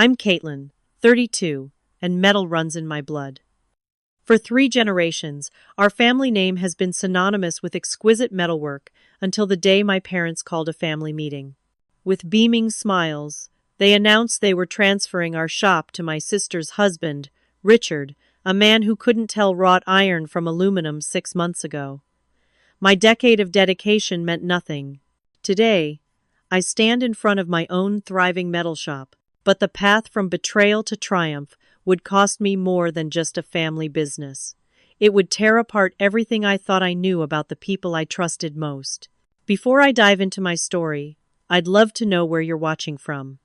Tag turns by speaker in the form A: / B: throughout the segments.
A: I'm Caitlin, 32, and metal runs in my blood. For 3 generations, our family name has been synonymous with exquisite metalwork until the day my parents called a family meeting. With beaming smiles, they announced they were transferring our shop to my sister's husband, Richard, a man who couldn't tell wrought iron from aluminum 6 months ago. My decade of dedication meant nothing. Today, I stand in front of my own thriving metal shop, but the path from betrayal to triumph would cost me more than just a family business. It would tear apart everything I thought I knew about the people I trusted most. Before I dive into my story, I'd love to know where you're watching from.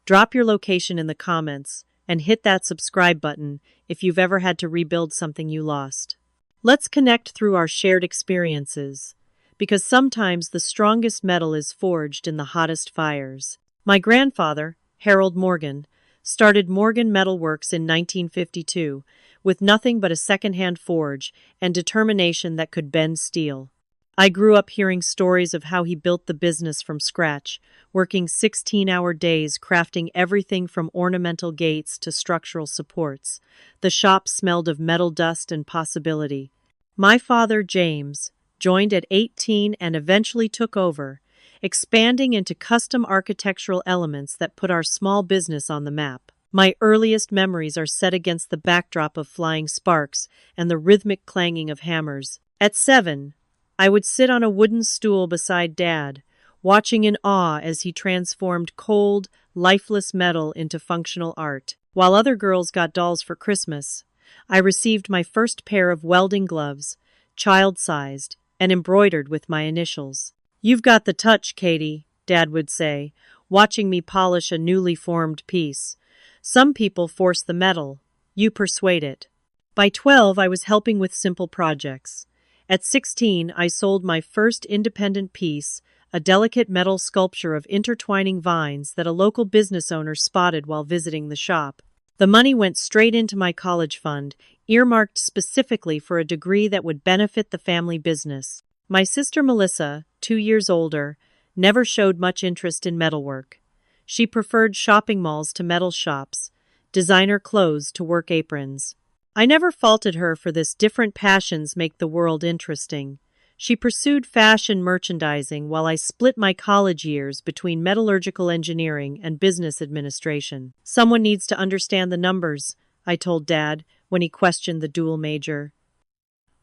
A: Drop your location in the comments and hit that subscribe button if you've ever had to rebuild something you lost. Let's connect through our shared experiences, because sometimes the strongest metal is forged in the hottest fires. My grandfather, Harold Morgan, started Morgan Metal Works in 1952 with nothing but a second-hand forge and determination that could bend steel. I grew up hearing stories of how he built the business from scratch, working 16-hour days crafting everything from ornamental gates to structural supports. The shop smelled of metal dust and possibility. My father, James, joined at 18 and eventually took over, expanding into custom architectural elements that put our small business on the map. My earliest memories are set against the backdrop of flying sparks and the rhythmic clanging of hammers. At 7, I would sit on a wooden stool beside Dad, watching in awe as he transformed cold, lifeless metal into functional art. While other girls got dolls for Christmas, I received my first pair of welding gloves, child-sized, and embroidered with my initials. "You've got the touch, Katie," Dad would say, watching me polish a newly formed piece. "Some people force the metal. You persuade it." By 12, I was helping with simple projects. At 16, I sold my first independent piece, a delicate metal sculpture of intertwining vines that a local business owner spotted while visiting the shop. The money went straight into my college fund, earmarked specifically for a degree that would benefit the family business. My sister Melissa, 2 years older, never showed much interest in metalwork. She preferred shopping malls to metal shops, designer clothes to work aprons. I never faulted her for this. Different passions make the world interesting. She pursued fashion merchandising while I split my college years between metallurgical engineering and business administration. "Someone needs to understand the numbers," I told Dad when he questioned the dual major.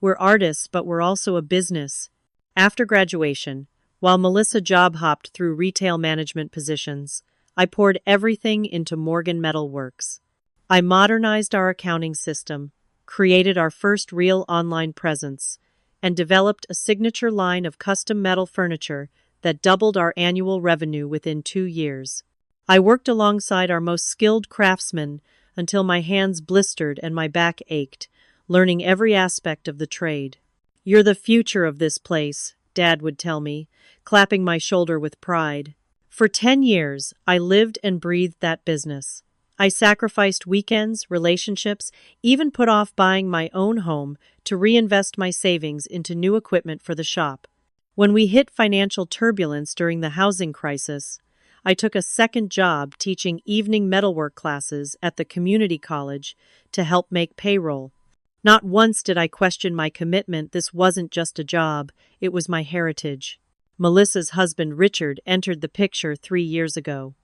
A: "We're artists, but we're also a business." After graduation, while Melissa job-hopped through retail management positions, I poured everything into Morgan Metal Works. I modernized our accounting system, created our first real online presence, and developed a signature line of custom metal furniture that doubled our annual revenue within 2 years. I worked alongside our most skilled craftsmen until my hands blistered and my back ached, learning every aspect of the trade. "You're the future of this place," Dad would tell me, clapping my shoulder with pride. For 10 years, I lived and breathed that business. I sacrificed weekends, relationships, even put off buying my own home to reinvest my savings into new equipment for the shop. When we hit financial turbulence during the housing crisis, I took a second job teaching evening metalwork classes at the community college to help make payroll. Not once did I question my commitment. This wasn't just a job, it was my heritage. Melissa's husband, Richard, entered the picture 3 years ago.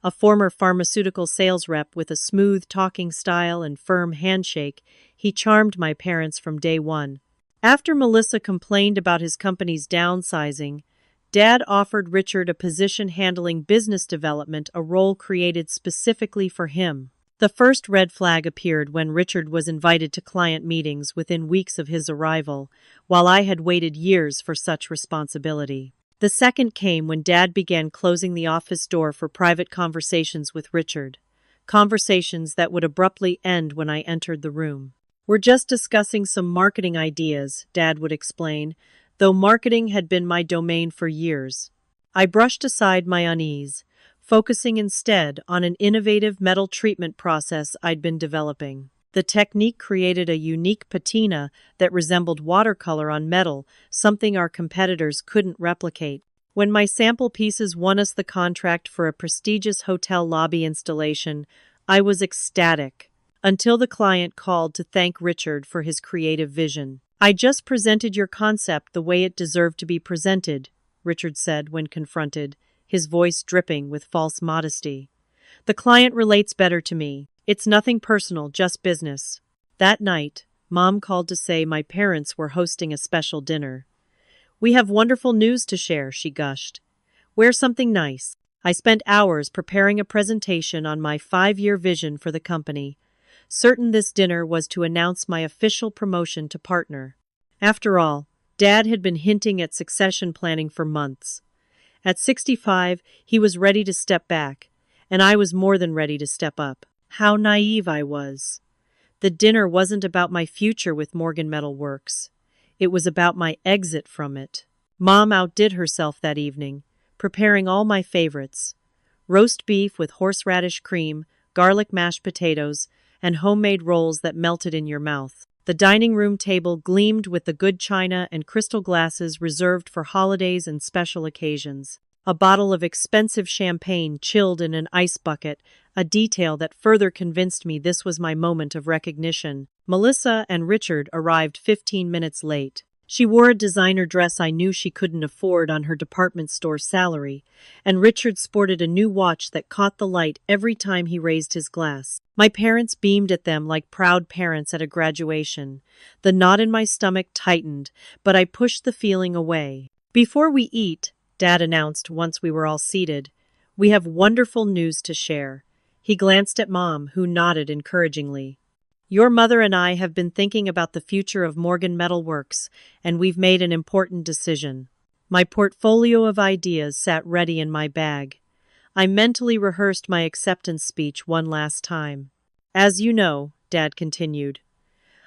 A: A former pharmaceutical sales rep with a smooth talking style and firm handshake, he charmed my parents from day one. After Melissa complained about his company's downsizing, Dad offered Richard a position handling business development, a role created specifically for him. The first red flag appeared when Richard was invited to client meetings within weeks of his arrival, while I had waited years for such responsibility. The second came when Dad began closing the office door for private conversations with Richard, conversations that would abruptly end when I entered the room. "We're just discussing some marketing ideas," Dad would explain, though marketing had been my domain for years. I brushed aside my unease, focusing instead on an innovative metal treatment process I'd been developing. The technique created a unique patina that resembled watercolor on metal, something our competitors couldn't replicate. When my sample pieces won us the contract for a prestigious hotel lobby installation, I was ecstatic, until the client called to thank Richard for his creative vision. "I just presented your concept the way it deserved to be presented," Richard said when confronted, his voice dripping with false modesty. "The client relates better to me. It's nothing personal, just business." That night, Mom called to say my parents were hosting a special dinner. "We have wonderful news to share," she gushed. "Wear something nice." I spent hours preparing a presentation on my 5-year vision for the company, certain this dinner was to announce my official promotion to partner. After all, Dad had been hinting at succession planning for months. At 65, he was ready to step back, and I was more than ready to step up. How naive I was. The dinner wasn't about my future with Morgan Metal Works. It was about my exit from it. Mom outdid herself that evening, preparing all my favorites: roast beef with horseradish cream, garlic mashed potatoes, and homemade rolls that melted in your mouth. The dining room table gleamed with the good china and crystal glasses reserved for holidays and special occasions. A bottle of expensive champagne chilled in an ice bucket, a detail that further convinced me this was my moment of recognition. Melissa and Richard arrived 15 minutes late. She wore a designer dress I knew she couldn't afford on her department store salary, and Richard sported a new watch that caught the light every time he raised his glass. My parents beamed at them like proud parents at a graduation. The knot in my stomach tightened, but I pushed the feeling away. "Before we eat," Dad announced once we were all seated, "we have wonderful news to share." He glanced at Mom, who nodded encouragingly. "Your mother and I have been thinking about the future of Morgan Metal Works, and we've made an important decision." My portfolio of ideas sat ready in my bag. I mentally rehearsed my acceptance speech one last time. "As you know," Dad continued,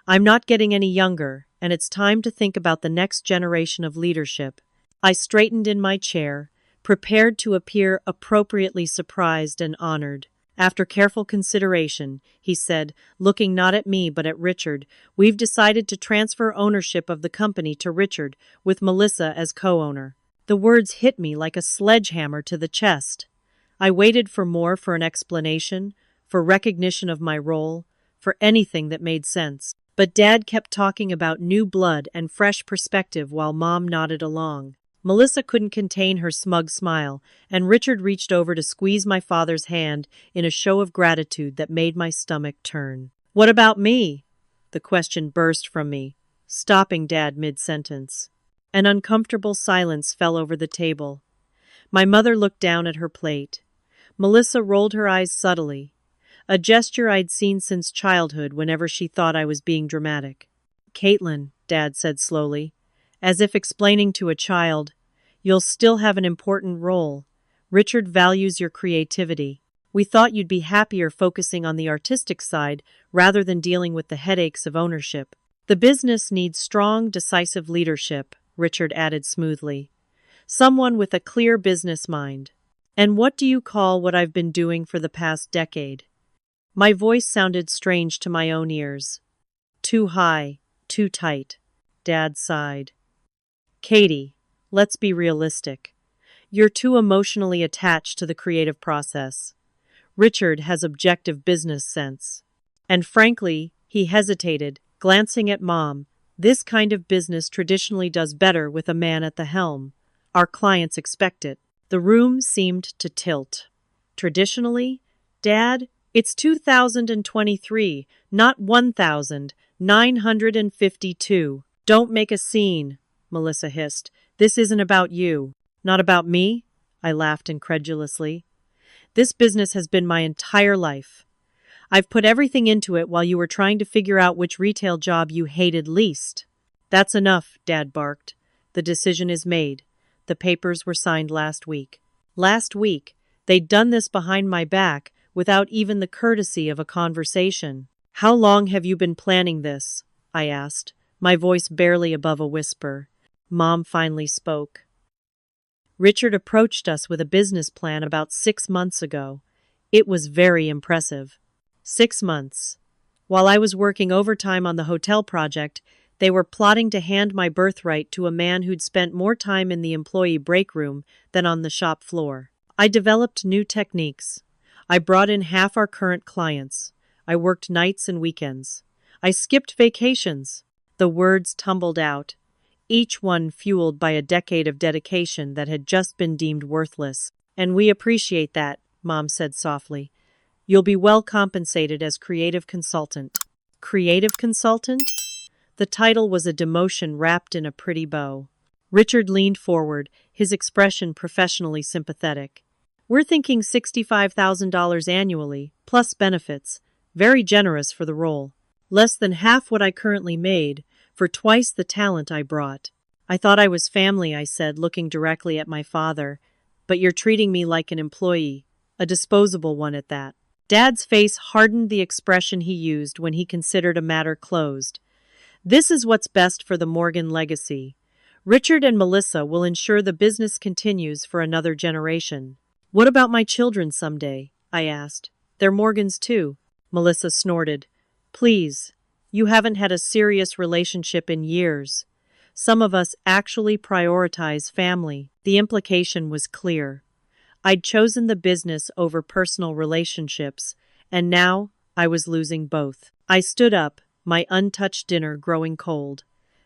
A: "I'm not getting any younger, and it's time to think about the next generation of leadership." I straightened in my chair, prepared to appear appropriately surprised and honored. "After careful consideration," he said, looking not at me but at Richard, "we've decided to transfer ownership of the company to Richard, with Melissa as co-owner." The words hit me like a sledgehammer to the chest. I waited for an explanation, for recognition of my role, for anything that made sense. But Dad kept talking about new blood and fresh perspective while Mom nodded along. Melissa couldn't contain her smug smile, and Richard reached over to squeeze my father's hand in a show of gratitude that made my stomach turn. "What about me?" The question burst from me, stopping Dad mid-sentence. An uncomfortable silence fell over the table. My mother looked down at her plate. Melissa rolled her eyes subtly, a gesture I'd seen since childhood whenever she thought I was being dramatic. "Caitlin," Dad said slowly, as if explaining to a child, "you'll still have an important role. Richard values your creativity. We thought you'd be happier focusing on the artistic side rather than dealing with the headaches of ownership." "The business needs strong, decisive leadership," Richard added smoothly. "Someone with a clear business mind." "And what do you call what I've been doing for the past decade?" My voice sounded strange to my own ears. "Too high, too tight," Dad sighed. "Katie, let's be realistic. You're too emotionally attached to the creative process. Richard has objective business sense." And frankly, he hesitated, glancing at Mom. "This kind of business traditionally does better with a man at the helm. Our clients expect it." The room seemed to tilt. "Traditionally? Dad, it's 2023, not 1952. "Don't make a scene," Melissa hissed. "This isn't about you." "Not about me?" I laughed incredulously. "This business has been my entire life. I've put everything into it while you were trying to figure out which retail job you hated least." "That's enough," Dad barked. "The decision is made. The papers were signed last week." Last week, they'd done this behind my back without even the courtesy of a conversation. "How long have you been planning this?" I asked, my voice barely above a whisper. Mom finally spoke. "Richard approached us with a business plan about 6 months ago. It was very impressive." 6 months. While I was working overtime on the hotel project, They were plotting to hand my birthright to a man who'd spent more time in the employee break room than on the shop floor. I developed new techniques. I brought in half our current clients. I worked nights and weekends. I skipped vacations. The words tumbled out, each one fueled by a decade of dedication that had just been deemed worthless. And we appreciate that, Mom said softly. You'll be well compensated as creative consultant. Creative consultant? The title was a demotion wrapped in a pretty bow. Richard leaned forward, his expression professionally sympathetic. We're thinking $65,000 annually, plus benefits. Very generous for the role. Less than half what I currently made, for twice the talent I brought. I thought I was family, I said, looking directly at my father. But you're treating me like an employee, a disposable one at that. Dad's face hardened the expression he used when he considered a matter closed. This is what's best for the Morgan legacy. Richard and Melissa will ensure the business continues for another generation. What about my children someday? I asked. They're Morgans too. Melissa snorted. Please, you haven't had a serious relationship in years. Some of us actually prioritize family. The implication was clear. I'd chosen the business over personal relationships, and now I was losing both. I stood up, my untouched dinner growing cold.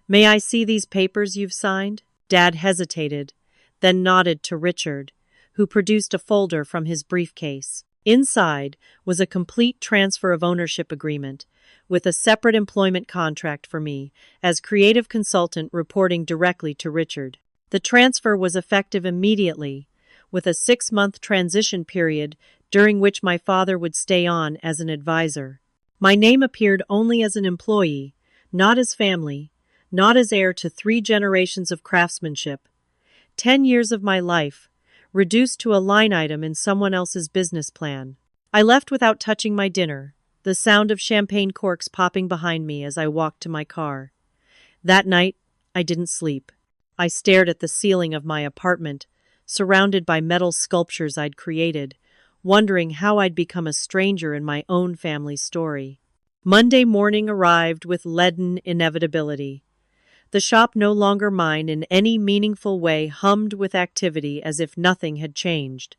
A: May I see these papers you've signed? Dad hesitated, then nodded to Richard, who produced a folder from his briefcase. Inside was a complete transfer of ownership agreement, with a separate employment contract for me, as creative consultant reporting directly to Richard. The transfer was effective immediately, with a 6-month transition period during which my father would stay on as an advisor. My name appeared only as an employee, not as family, not as heir to 3 generations of craftsmanship. 10 years of my life, reduced to a line item in someone else's business plan. I left without touching my dinner, the sound of champagne corks popping behind me as I walked to my car. That night, I didn't sleep. I stared at the ceiling of my apartment, surrounded by metal sculptures I'd created, wondering how I'd become a stranger in my own family story. Monday morning arrived with leaden inevitability. The shop, no longer mine in any meaningful way, hummed with activity as if nothing had changed.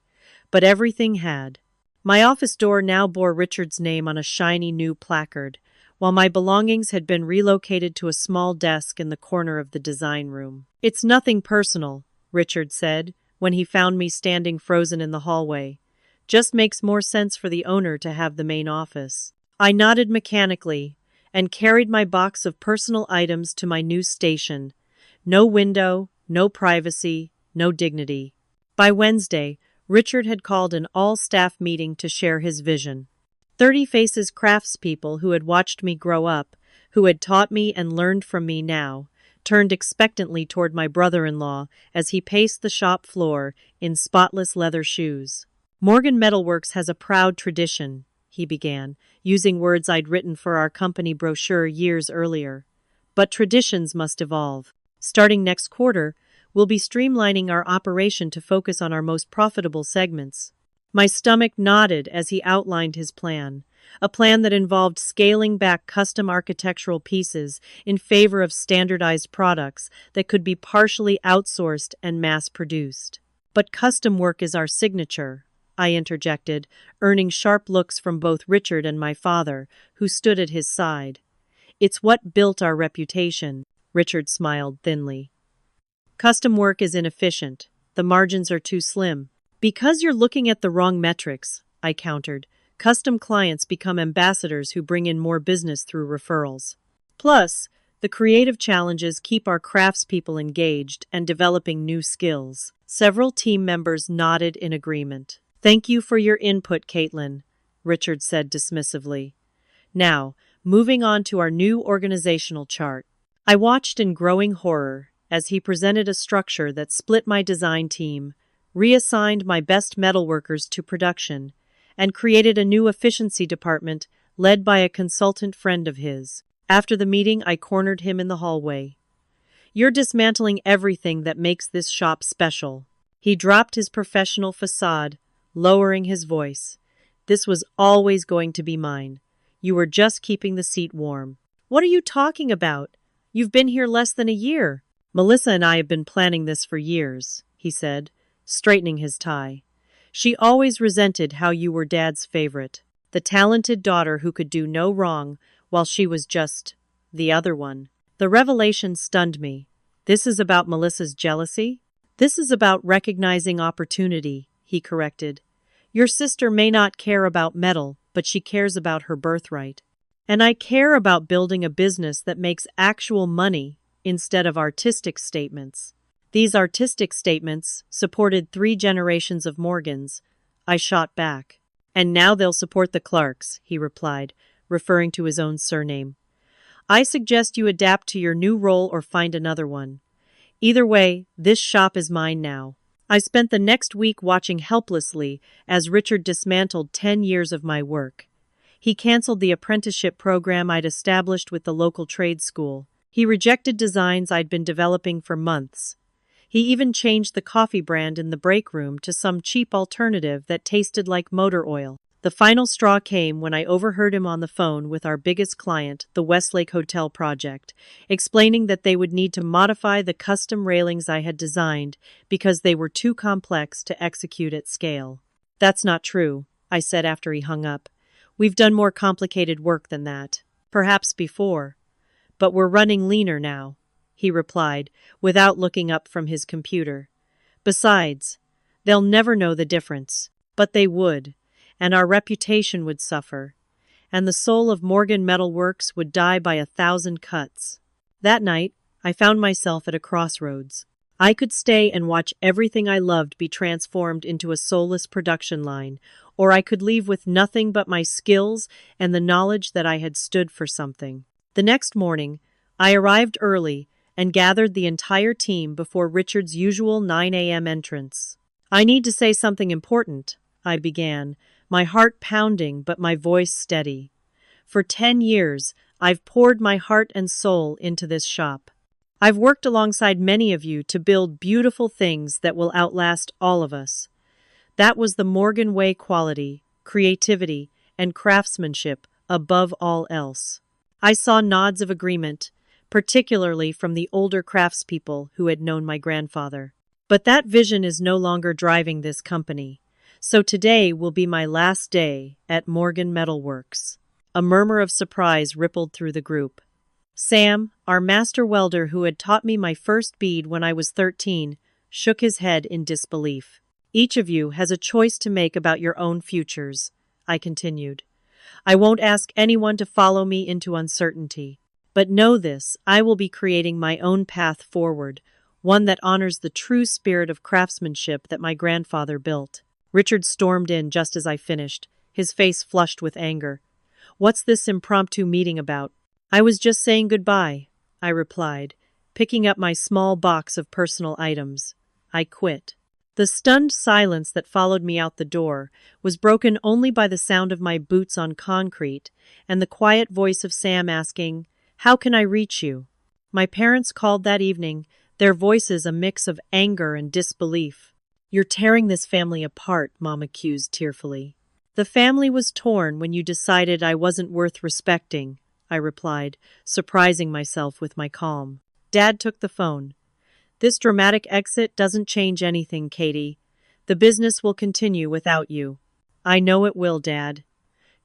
A: But everything had. My office door now bore Richard's name on a shiny new placard, while my belongings had been relocated to a small desk in the corner of the design room. It's nothing personal, Richard said, when he found me standing frozen in the hallway. Just makes more sense for the owner to have the main office. I nodded mechanically and carried my box of personal items to my new station. No window, no privacy, no dignity. By Wednesday, Richard had called an all-staff meeting to share his vision. 30 faces craftspeople who had watched me grow up, who had taught me and learned from me now, turned expectantly toward my brother-in-law as he paced the shop floor in spotless leather shoes. Morgan Metalworks has a proud tradition, he began, using words I'd written for our company brochure years earlier. But traditions must evolve. Starting next quarter, we'll be streamlining our operation to focus on our most profitable segments. My stomach nodded as he outlined his plan, a plan that involved scaling back custom architectural pieces in favor of standardized products that could be partially outsourced and mass-produced. But custom work is our signature, I interjected, earning sharp looks from both Richard and my father, who stood at his side. It's what built our reputation, Richard smiled thinly. Custom work is inefficient. The margins are too slim. Because you're looking at the wrong metrics, I countered. Custom clients become ambassadors who bring in more business through referrals. Plus, the creative challenges keep our craftspeople engaged and developing new skills. Several team members nodded in agreement. Thank you for your input, Caitlin, Richard said dismissively. Now, moving on to our new organizational chart. I watched in growing horror as he presented a structure that split my design team, reassigned my best metalworkers to production, and created a new efficiency department led by a consultant friend of his. After the meeting, I cornered him in the hallway. You're dismantling everything that makes this shop special. He dropped his professional facade, lowering his voice. This was always going to be mine. You were just keeping the seat warm. What are you talking about? You've been here less than a year. Melissa and I have been planning this for years, he said, straightening his tie. She always resented how you were Dad's favorite, the talented daughter who could do no wrong, while she was just the other one. The revelation stunned me. This is about Melissa's jealousy? This is about recognizing opportunity, he corrected. Your sister may not care about metal, but she cares about her birthright. And I care about building a business that makes actual money instead of artistic statements. These artistic statements supported 3 generations of Morgans. I shot back. And now they'll support the Clarks, he replied, referring to his own surname. I suggest you adapt to your new role or find another one. Either way, this shop is mine now. I spent the next week watching helplessly as Richard dismantled 10 years of my work. He canceled the apprenticeship program I'd established with the local trade school. He rejected designs I'd been developing for months. He even changed the coffee brand in the break room to some cheap alternative that tasted like motor oil. The final straw came when I overheard him on the phone with our biggest client, the Westlake Hotel project, explaining that they would need to modify the custom railings I had designed because they were too complex to execute at scale. That's not true, I said after he hung up. We've done more complicated work than that. Perhaps before. But we're running leaner now, he replied, without looking up from his computer. Besides, they'll never know the difference. But they would, and our reputation would suffer, and the soul of Morgan Metal Works would die by 1,000 cuts. That night, I found myself at a crossroads. I could stay and watch everything I loved be transformed into a soulless production line, or I could leave with nothing but my skills and the knowledge that I had stood for something. The next morning, I arrived early and gathered the entire team before Richard's usual 9 a.m. entrance. I need to say something important, I began, my heart pounding but my voice steady. For 10 years, I've poured my heart and soul into this shop. I've worked alongside many of you to build beautiful things that will outlast all of us. That was the Morgan way: quality, creativity, and craftsmanship above all else. I saw nods of agreement, particularly from the older craftspeople who had known my grandfather. But that vision is no longer driving this company. So today will be my last day at Morgan Metal Works. A murmur of surprise rippled through the group. Sam, our master welder who had taught me my first bead when I was 13, shook his head in disbelief. Each of you has a choice to make about your own futures, I continued. I won't ask anyone to follow me into uncertainty. But know this, I will be creating my own path forward, one that honors the true spirit of craftsmanship that my grandfather built. Richard stormed in just as I finished, his face flushed with anger. What's this impromptu meeting about? I was just saying goodbye, I replied, picking up my small box of personal items. I quit. The stunned silence that followed me out the door was broken only by the sound of my boots on concrete and the quiet voice of Sam asking, "How can I reach you?" My parents called that evening, their voices a mix of anger and disbelief. "You're tearing this family apart," Mom accused tearfully. "The family was torn when you decided I wasn't worth respecting," I replied, surprising myself with my calm. Dad took the phone. "This dramatic exit doesn't change anything, Katie. The business will continue without you." "I know it will, Dad.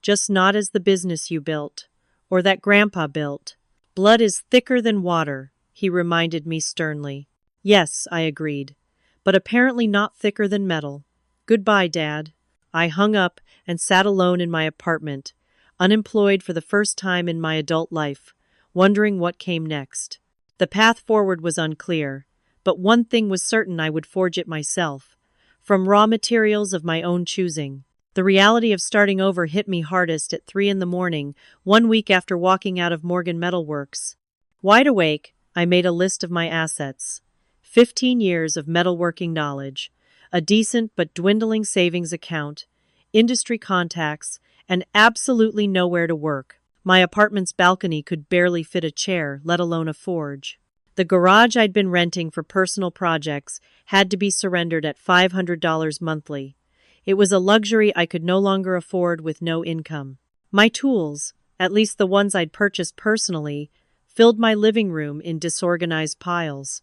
A: Just not as the business you built, or that Grandpa built. Blood is thicker than water," he reminded me sternly. "Yes," I agreed, "but apparently not thicker than metal. Goodbye, Dad." I hung up and sat alone in my apartment, unemployed for the first time in my adult life, wondering what came next. The path forward was unclear, but one thing was certain: I would forge it myself, from raw materials of my own choosing. The reality of starting over hit me hardest at 3 a.m, 1 week after walking out of Morgan Metal Works. Wide awake, I made a list of my assets. 15 years of metalworking knowledge, a decent but dwindling savings account, industry contacts, and absolutely nowhere to work. My apartment's balcony could barely fit a chair, let alone a forge. The garage I'd been renting for personal projects had to be surrendered at $500 monthly. It was a luxury I could no longer afford with no income. My tools, at least the ones I'd purchased personally, filled my living room in disorganized piles.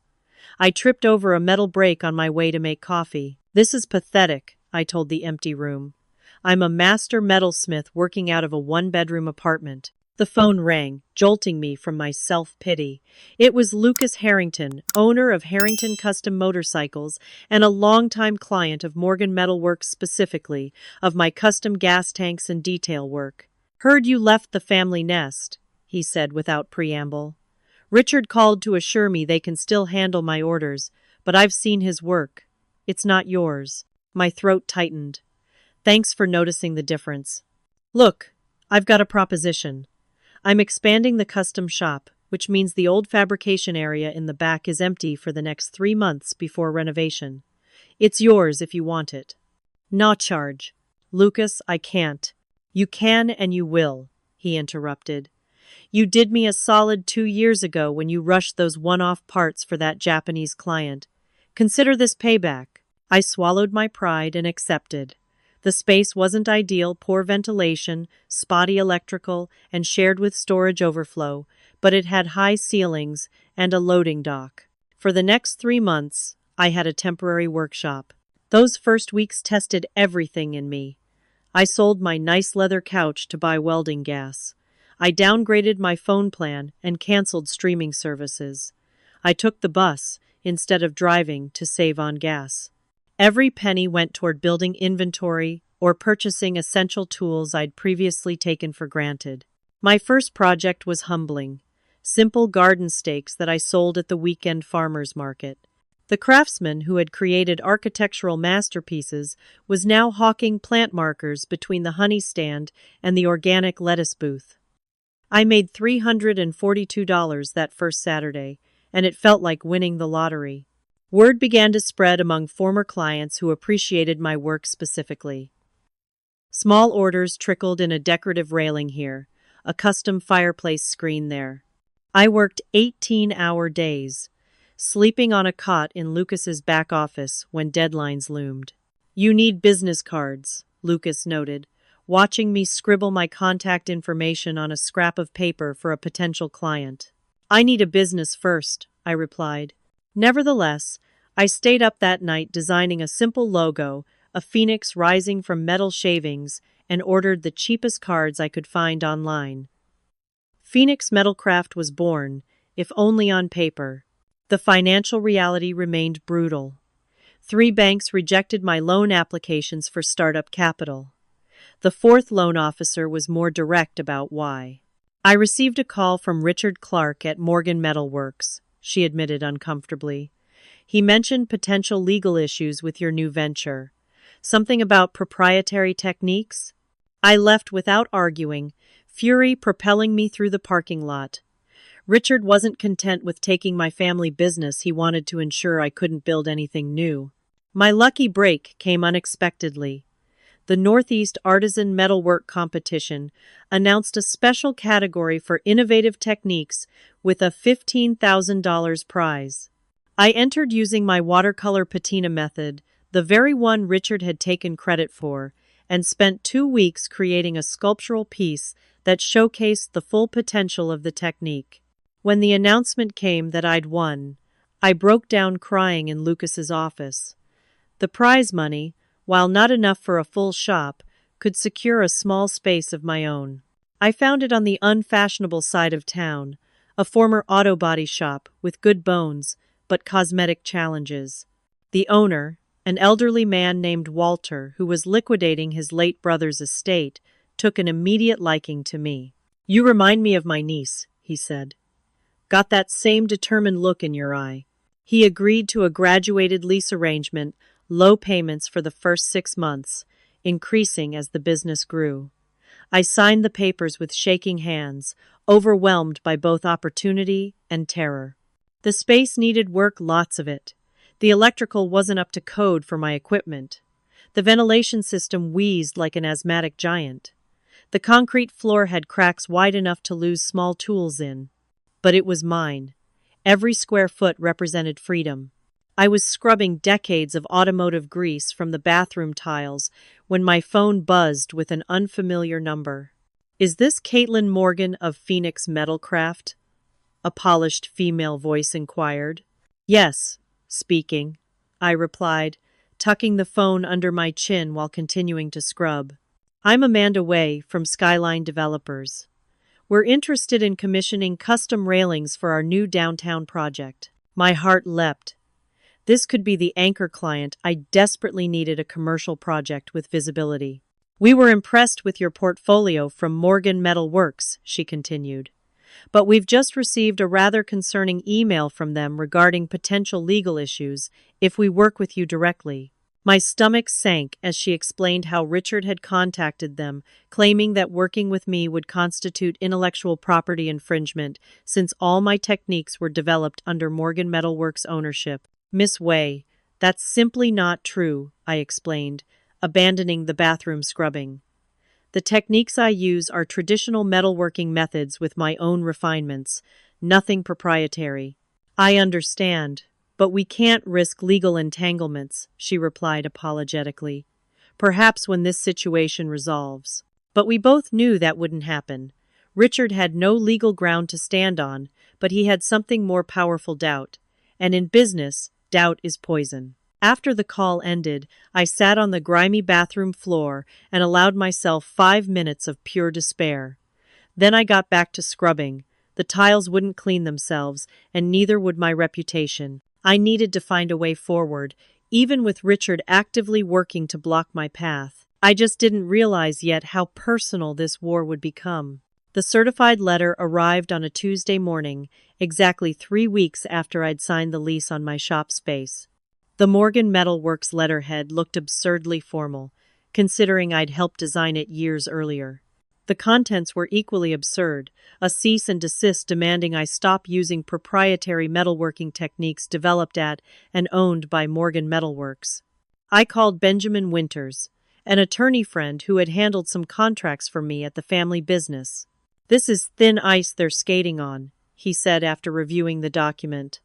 A: I tripped over a metal brake on my way to make coffee. "This is pathetic," I told the empty room. "I'm a master metalsmith working out of a one-bedroom apartment." The phone rang, jolting me from my self-pity. It was Lucas Harrington, owner of Harrington Custom Motorcycles and a longtime client of Morgan Metalworks, specifically of my custom gas tanks and detail work. "Heard you left the family nest," he said without preamble. "Richard called to assure me they can still handle my orders, but I've seen his work. It's not yours." My throat tightened. "Thanks for noticing the difference. Look, I've got a proposition. I'm expanding the custom shop, which means the old fabrication area in the back is empty for the next 3 months before renovation. It's yours if you want it." "No charge." "Lucas, I can't." "You can and you will," he interrupted. "You did me a solid 2 years ago when you rushed those one-off parts for that Japanese client. Consider this payback." I swallowed my pride and accepted. The space wasn't ideal, poor ventilation, spotty electrical, and shared with storage overflow, but it had high ceilings and a loading dock. For the next 3 months, I had a temporary workshop. Those first weeks tested everything in me. I sold my nice leather couch to buy welding gas. I downgraded my phone plan and canceled streaming services. I took the bus instead of driving to save on gas. Every penny went toward building inventory or purchasing essential tools I'd previously taken for granted. My first project was humbling. Simple garden stakes that I sold at the weekend farmers market. The craftsman who had created architectural masterpieces was now hawking plant markers between the honey stand and the organic lettuce booth. I made $342 that first Saturday, and it felt like winning the lottery. Word began to spread among former clients who appreciated my work specifically. Small orders trickled in: a decorative railing here, a custom fireplace screen there. I worked 18-hour days, sleeping on a cot in Lucas's back office when deadlines loomed. "You need business cards," Lucas noted, watching me scribble my contact information on a scrap of paper for a potential client. "I need a business first," I replied. Nevertheless, I stayed up that night designing a simple logo, a phoenix rising from metal shavings, and ordered the cheapest cards I could find online. Phoenix Metalcraft was born, if only on paper. The financial reality remained brutal. 3 banks rejected my loan applications for startup capital. The 4th loan officer was more direct about why. "I received a call from Richard Clark at Morgan Metalworks," she admitted uncomfortably. "He mentioned potential legal issues with your new venture. Something about proprietary techniques?" I left without arguing, fury propelling me through the parking lot. Richard wasn't content with taking my family business. He wanted to ensure I couldn't build anything new. My lucky break came unexpectedly. The Northeast Artisan Metalwork Competition announced a special category for innovative techniques with a $15,000 prize. I entered using my watercolor patina method, the very one Richard had taken credit for, and spent 2 weeks creating a sculptural piece that showcased the full potential of the technique. When the announcement came that I'd won, I broke down crying in Lucas's office. The prize money, while not enough for a full shop, could secure a small space of my own. I found it on the unfashionable side of town, a former auto body shop with good bones, but cosmetic challenges. The owner, an elderly man named Walter, who was liquidating his late brother's estate, took an immediate liking to me. "You remind me of my niece," he said. "Got that same determined look in your eye." He agreed to a graduated lease arrangement, low payments for the first 6 months, increasing as the business grew. I signed the papers with shaking hands, overwhelmed by both opportunity and terror. The space needed work, lots of it. The electrical wasn't up to code for my equipment. The ventilation system wheezed like an asthmatic giant. The concrete floor had cracks wide enough to lose small tools in. But it was mine. Every square foot represented freedom. I was scrubbing decades of automotive grease from the bathroom tiles when my phone buzzed with an unfamiliar number. "Is this Caitlin Morgan of Phoenix Metalcraft?" a polished female voice inquired. Yes, speaking, I replied, tucking the phone under my chin while continuing to scrub. I'm Amanda Way from Skyline Developers. We're interested in commissioning custom railings for our new downtown project. My heart leapt. This could be the anchor client I desperately needed a commercial project with visibility. We were impressed with your portfolio from Morgan Metal Works, she continued. But we've just received a rather concerning email from them regarding potential legal issues if we work with you directly. My stomach sank as she explained how Richard had contacted them, claiming that working with me would constitute intellectual property infringement since all my techniques were developed under Morgan Metal Works ownership. Miss Way, that's simply not true, I explained, abandoning the bathroom scrubbing. The techniques I use are traditional metalworking methods with my own refinements, nothing proprietary. I understand, but we can't risk legal entanglements, she replied apologetically. Perhaps when this situation resolves. But we both knew that wouldn't happen. Richard had no legal ground to stand on, but he had something more powerful: doubt. And in business, doubt is poison. After the call ended, I sat on the grimy bathroom floor and allowed myself 5 minutes of pure despair. Then I got back to scrubbing. The tiles wouldn't clean themselves, and neither would my reputation. I needed to find a way forward, even with Richard actively working to block my path. I just didn't realize yet how personal this war would become. The certified letter arrived on a Tuesday morning, exactly 3 weeks after I'd signed the lease on my shop space. The Morgan Metal Works letterhead looked absurdly formal, considering I'd helped design it years earlier. The contents were equally absurd, a cease and desist demanding I stop using proprietary metalworking techniques developed at and owned by Morgan Metal Works. I called Benjamin Winters, an attorney friend who had handled some contracts for me at the family business. "This is thin ice they're skating on," he said after reviewing the document.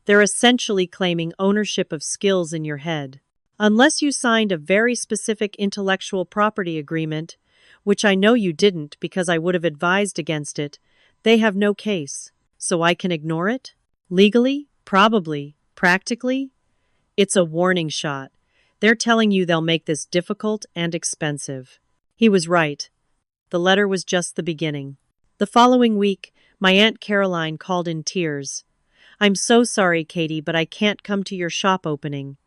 A: "They're essentially claiming ownership of skills in your head. Unless you signed a very specific intellectual property agreement, which I know you didn't because I would have advised against it, they have no case. So I can ignore it? Legally? Probably. Practically? It's a warning shot. They're telling you they'll make this difficult and expensive." He was right. The letter was just the beginning. The following week, my Aunt Caroline called in tears. "I'm so sorry, Katie, but I can't come to your shop opening.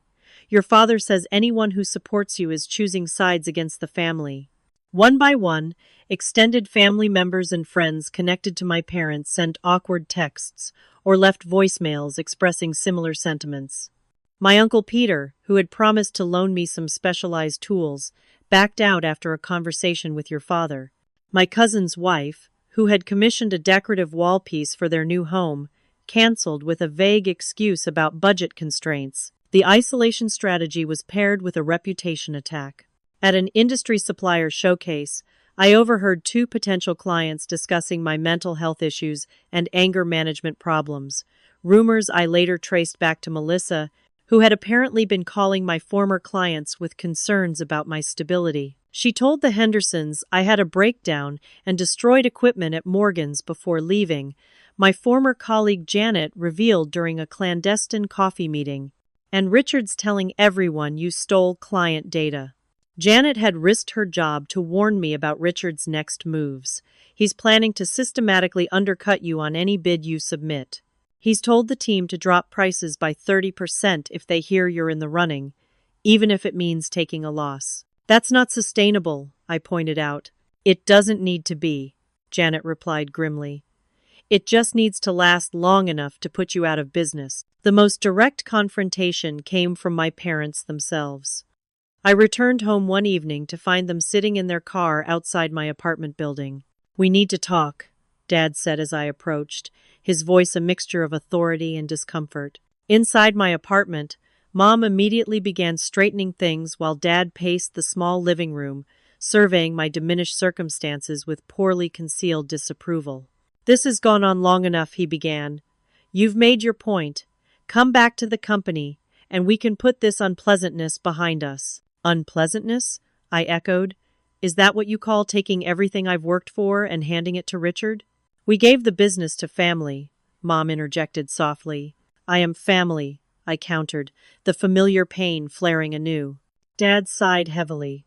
A: Your father says anyone who supports you is choosing sides against the family." One by one, extended family members and friends connected to my parents sent awkward texts or left voicemails expressing similar sentiments. My Uncle Peter, who had promised to loan me some specialized tools, backed out after a conversation with your father. My cousin's wife, who had commissioned a decorative wall piece for their new home, canceled with a vague excuse about budget constraints. The isolation strategy was paired with a reputation attack. At an industry supplier showcase, I overheard 2 potential clients discussing my mental health issues and anger management problems, rumors I later traced back to Melissa, who had apparently been calling my former clients with concerns about my stability. She told the Hendersons I had a breakdown and destroyed equipment at Morgan's before leaving, my former colleague Janet revealed during a clandestine coffee meeting, and Richard's telling everyone you stole client data. Janet had risked her job to warn me about Richard's next moves. He's planning to systematically undercut you on any bid you submit. He's told the team to drop prices by 30% if they hear you're in the running, even if it means taking a loss. "That's not sustainable," I pointed out. "It doesn't need to be," Janet replied grimly. "It just needs to last long enough to put you out of business." The most direct confrontation came from my parents themselves. I returned home one evening to find them sitting in their car outside my apartment building. "We need to talk," Dad said as I approached, his voice a mixture of authority and discomfort. Inside my apartment, Mom immediately began straightening things while Dad paced the small living room, surveying my diminished circumstances with poorly concealed disapproval. "This has gone on long enough," he began. "You've made your point. Come back to the company, and we can put this unpleasantness behind us." "Unpleasantness?" I echoed. "Is that what you call taking everything I've worked for and handing it to Richard?" "We gave the business to family. Mom interjected softly. I am family, I countered, the familiar pain flaring anew. Dad sighed heavily.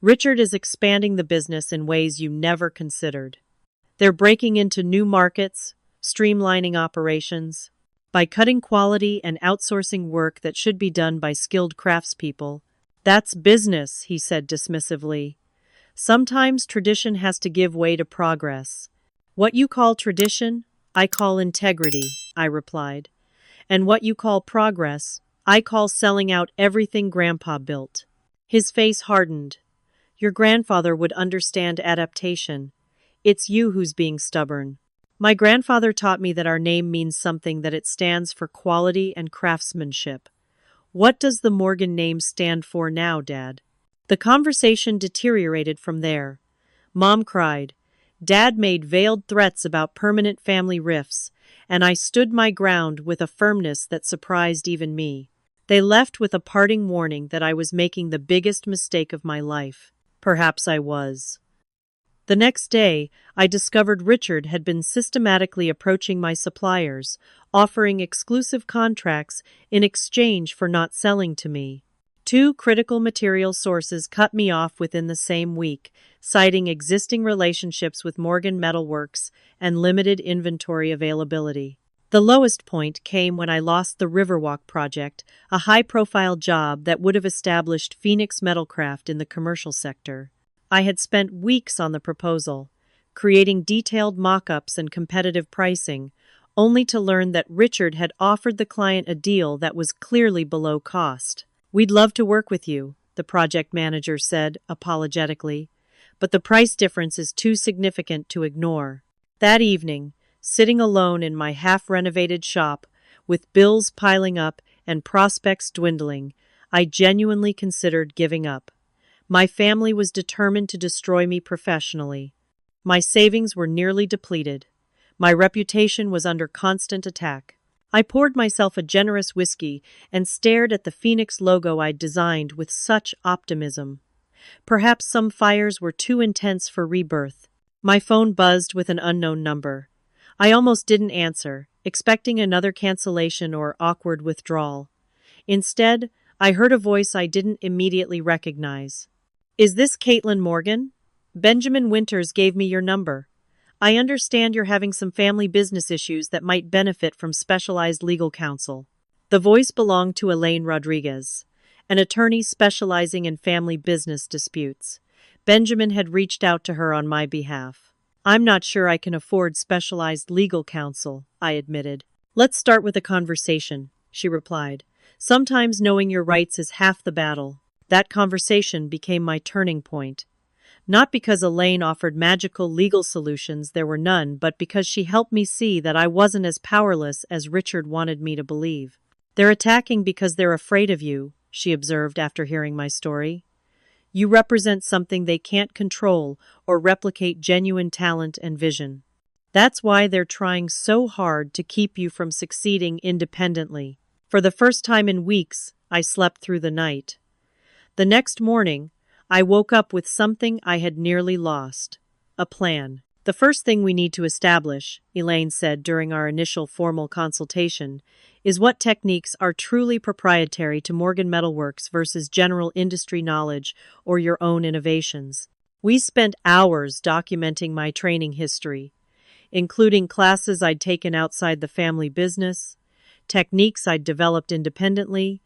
A: Richard is expanding the business in ways you never considered. They're breaking into new markets, streamlining operations. By cutting quality and outsourcing work that should be done by skilled craftspeople. That's business, he said dismissively. Sometimes tradition has to give way to progress. What you call tradition, I call integrity, I replied. And what you call progress, I call selling out everything Grandpa built. His face hardened. Your grandfather would understand adaptation. It's you who's being stubborn. My grandfather taught me that our name means something, that it stands for quality and craftsmanship. What does the Morgan name stand for now, Dad? The conversation deteriorated from there. Mom cried. Dad made veiled threats about permanent family rifts, and I stood my ground with a firmness that surprised even me. They left with a parting warning that I was making the biggest mistake of my life. Perhaps I was. The next day, I discovered Richard had been systematically approaching my suppliers, offering exclusive contracts in exchange for not selling to me. 2 critical material sources cut me off within the same week, citing existing relationships with Morgan Metal Works and limited inventory availability. The lowest point came when I lost the Riverwalk project, a high-profile job that would have established Phoenix Metalcraft in the commercial sector. I had spent weeks on the proposal, creating detailed mock-ups and competitive pricing, only to learn that Richard had offered the client a deal that was clearly below cost. We'd love to work with you, the project manager said apologetically, but the price difference is too significant to ignore. That evening, sitting alone in my half-renovated shop, with bills piling up and prospects dwindling, I genuinely considered giving up. My family was determined to destroy me professionally. My savings were nearly depleted. My reputation was under constant attack. I poured myself a generous whiskey and stared at the Phoenix logo I'd designed with such optimism. Perhaps some fires were too intense for rebirth. My phone buzzed with an unknown number. I almost didn't answer, expecting another cancellation or awkward withdrawal. Instead, I heard a voice I didn't immediately recognize. Is this Caitlin Morgan? Benjamin Winters gave me your number. I understand you're having some family business issues that might benefit from specialized legal counsel. The voice belonged to Elaine Rodriguez, an attorney specializing in family business disputes. Benjamin had reached out to her on my behalf. I'm not sure I can afford specialized legal counsel, I admitted. Let's start with a conversation, she replied. Sometimes knowing your rights is half the battle. That conversation became my turning point. Not because Elaine offered magical legal solutions, there were none, but because she helped me see that I wasn't as powerless as Richard wanted me to believe. They're attacking because they're afraid of you, she observed after hearing my story. You represent something they can't control or replicate: genuine talent and vision. That's why they're trying so hard to keep you from succeeding independently. For the first time in weeks, I slept through the night. The next morning, I woke up with something I had nearly lost: a plan. The first thing we need to establish, Elaine said during our initial formal consultation, is what techniques are truly proprietary to Morgan Metal Works versus general industry knowledge or your own innovations. We spent hours documenting my training history, including classes I'd taken outside the family business, techniques I'd developed independently,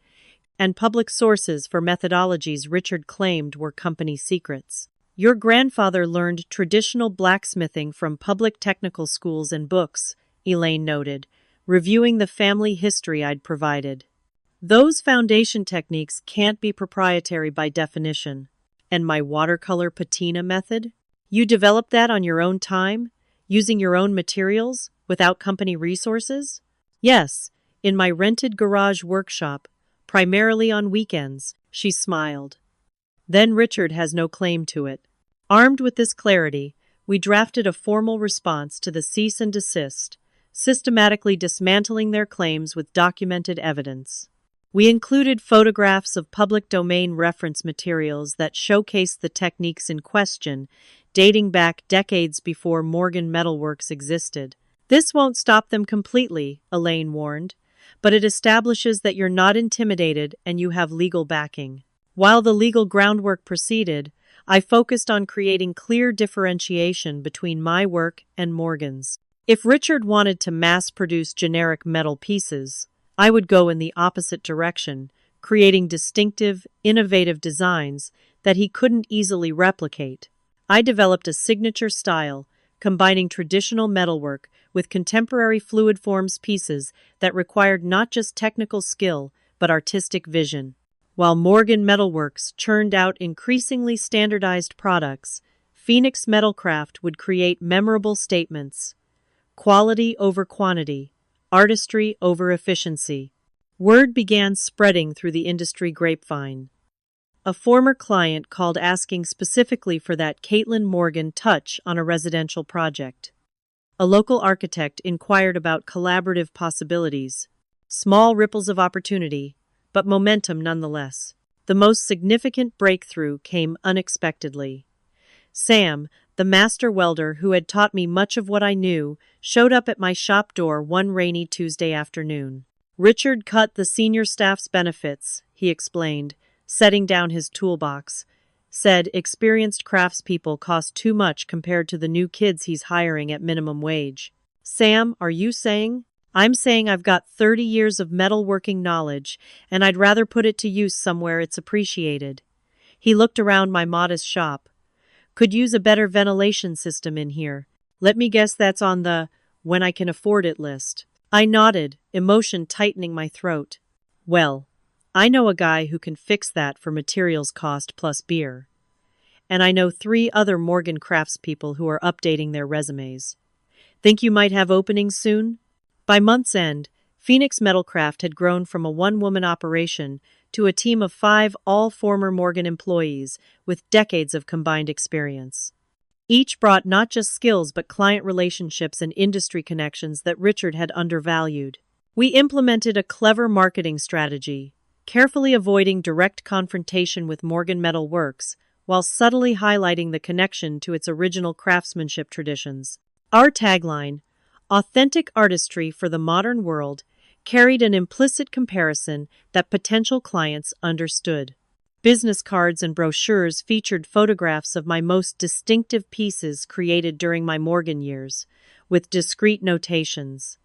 A: and public sources for methodologies Richard claimed were company secrets. Your grandfather learned traditional blacksmithing from public technical schools and books, Elaine noted, reviewing the family history I'd provided. Those foundation techniques can't be proprietary by definition. And my watercolor patina method? You developed that on your own time, using your own materials, without company resources? Yes, in my rented garage workshop, primarily on weekends, she smiled. Then Richard has no claim to it. Armed with this clarity, we drafted a formal response to the cease and desist, systematically dismantling their claims with documented evidence. We included photographs of public domain reference materials that showcased the techniques in question, dating back decades before Morgan Metal Works existed. This won't stop them completely, Elaine warned, but it establishes that you're not intimidated and you have legal backing. While the legal groundwork proceeded, I focused on creating clear differentiation between my work and Morgan's. If Richard wanted to mass-produce generic metal pieces, I would go in the opposite direction, creating distinctive, innovative designs that he couldn't easily replicate. I developed a signature style, combining traditional metalwork with contemporary fluid forms pieces that required not just technical skill, but artistic vision. While Morgan Metalworks churned out increasingly standardized products, Phoenix Metalcraft would create memorable statements: quality over quantity, artistry over efficiency. Word began spreading through the industry grapevine. A former client called asking specifically for that Caitlin Morgan touch on a residential project. A local architect inquired about collaborative possibilities. Small ripples of opportunity, but momentum nonetheless. The most significant breakthrough came unexpectedly. Sam, the master welder who had taught me much of what I knew, showed up at my shop door one rainy Tuesday afternoon. Richard cut the senior staff's benefits, he explained, setting down his toolbox. Said experienced craftspeople cost too much compared to the new kids he's hiring at minimum wage. Sam, are you saying? I'm saying I've got 30 years of metalworking knowledge, and I'd rather put it to use somewhere it's appreciated. He looked around my modest shop. Could use a better ventilation system in here. Let me guess that's on the when I can afford it list. I nodded, emotion tightening my throat. Well, I know a guy who can fix that for materials cost plus beer. And I know 3 other Morgan craftspeople who are updating their resumes. Think you might have openings soon? By month's end, Phoenix Metalcraft had grown from a one-woman operation to a team of 5 all former Morgan employees with decades of combined experience. Each brought not just skills but client relationships and industry connections that Richard had undervalued. We implemented a clever marketing strategy, carefully avoiding direct confrontation with Morgan Metal Works, while subtly highlighting the connection to its original craftsmanship traditions. Our tagline, "Authentic Artistry for the Modern World," carried an implicit comparison that potential clients understood. Business cards and brochures featured photographs of my most distinctive pieces created during my Morgan years, with discreet notations.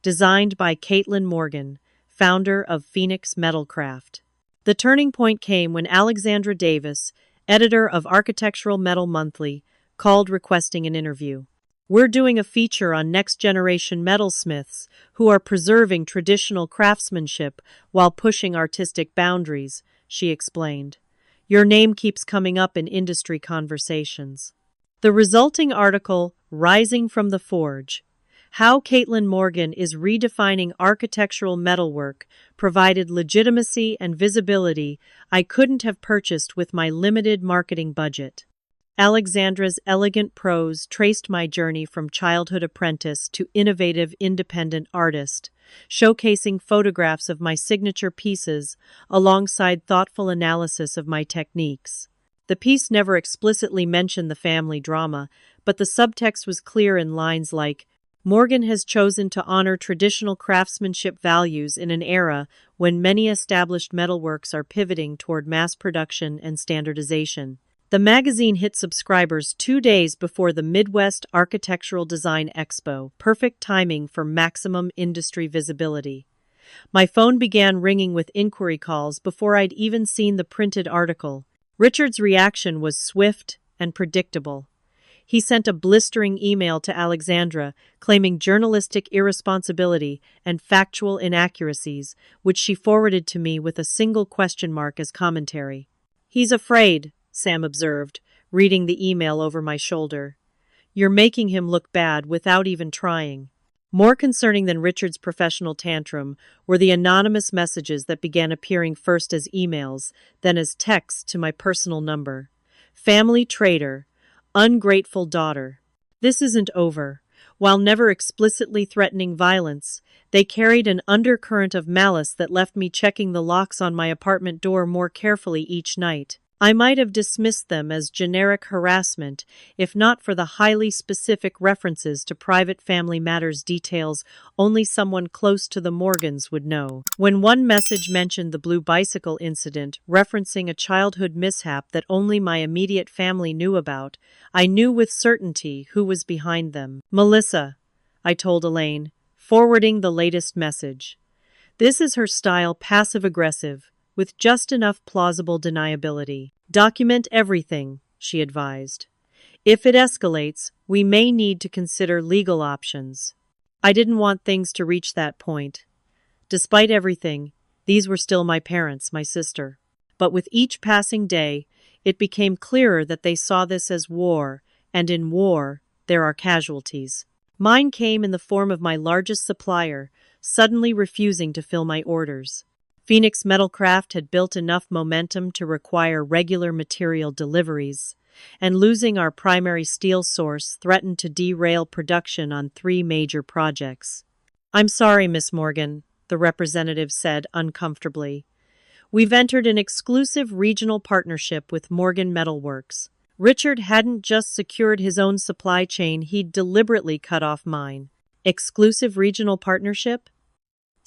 A: Designed by Caitlin Morgan, founder of Phoenix Metalcraft. The turning point came when Alexandra Davis, editor of Architectural Metal Monthly, called requesting an interview. We're doing a feature on next-generation metalsmiths who are preserving traditional craftsmanship while pushing artistic boundaries, she explained. Your name keeps coming up in industry conversations. The resulting article, Rising from the Forge, How Caitlin Morgan is Redefining Architectural Metalwork, provided legitimacy and visibility I couldn't have purchased with my limited marketing budget. Alexandra's elegant prose traced my journey from childhood apprentice to innovative independent artist, showcasing photographs of my signature pieces alongside thoughtful analysis of my techniques. The piece never explicitly mentioned the family drama, but the subtext was clear in lines like, Morgan has chosen to honor traditional craftsmanship values in an era when many established metalworks are pivoting toward mass production and standardization. The magazine hit subscribers 2 days before the Midwest Architectural Design Expo, perfect timing for maximum industry visibility. My phone began ringing with inquiry calls before I'd even seen the printed article. Richard's reaction was swift and predictable. He sent a blistering email to Alexandra claiming journalistic irresponsibility and factual inaccuracies, which she forwarded to me with a single question mark as commentary. He's afraid, Sam observed, reading the email over my shoulder. You're making him look bad without even trying. More concerning than Richard's professional tantrum were the anonymous messages that began appearing first as emails, then as texts to my personal number. Family traitor. Ungrateful daughter. This isn't over. While never explicitly threatening violence, they carried an undercurrent of malice that left me checking the locks on my apartment door more carefully each night. I might have dismissed them as generic harassment if not for the highly specific references to private family matters details only someone close to the Morgans would know. When one message mentioned the blue bicycle incident, referencing a childhood mishap that only my immediate family knew about, I knew with certainty who was behind them. Melissa, I told Elaine, forwarding the latest message. This is her style, passive-aggressive, with just enough plausible deniability. Document everything, she advised. If it escalates, we may need to consider legal options. I didn't want things to reach that point. Despite everything, these were still my parents, my sister. But with each passing day, it became clearer that they saw this as war, and in war, there are casualties. Mine came in the form of my largest supplier, suddenly refusing to fill my orders. Phoenix Metalcraft had built enough momentum to require regular material deliveries, and losing our primary steel source threatened to derail production on 3 major projects. "I'm sorry, Miss Morgan," the representative said uncomfortably. "We've entered an exclusive regional partnership with Morgan Metalworks. Richard hadn't just secured his own supply chain, he'd deliberately cut off mine." "Exclusive regional partnership?"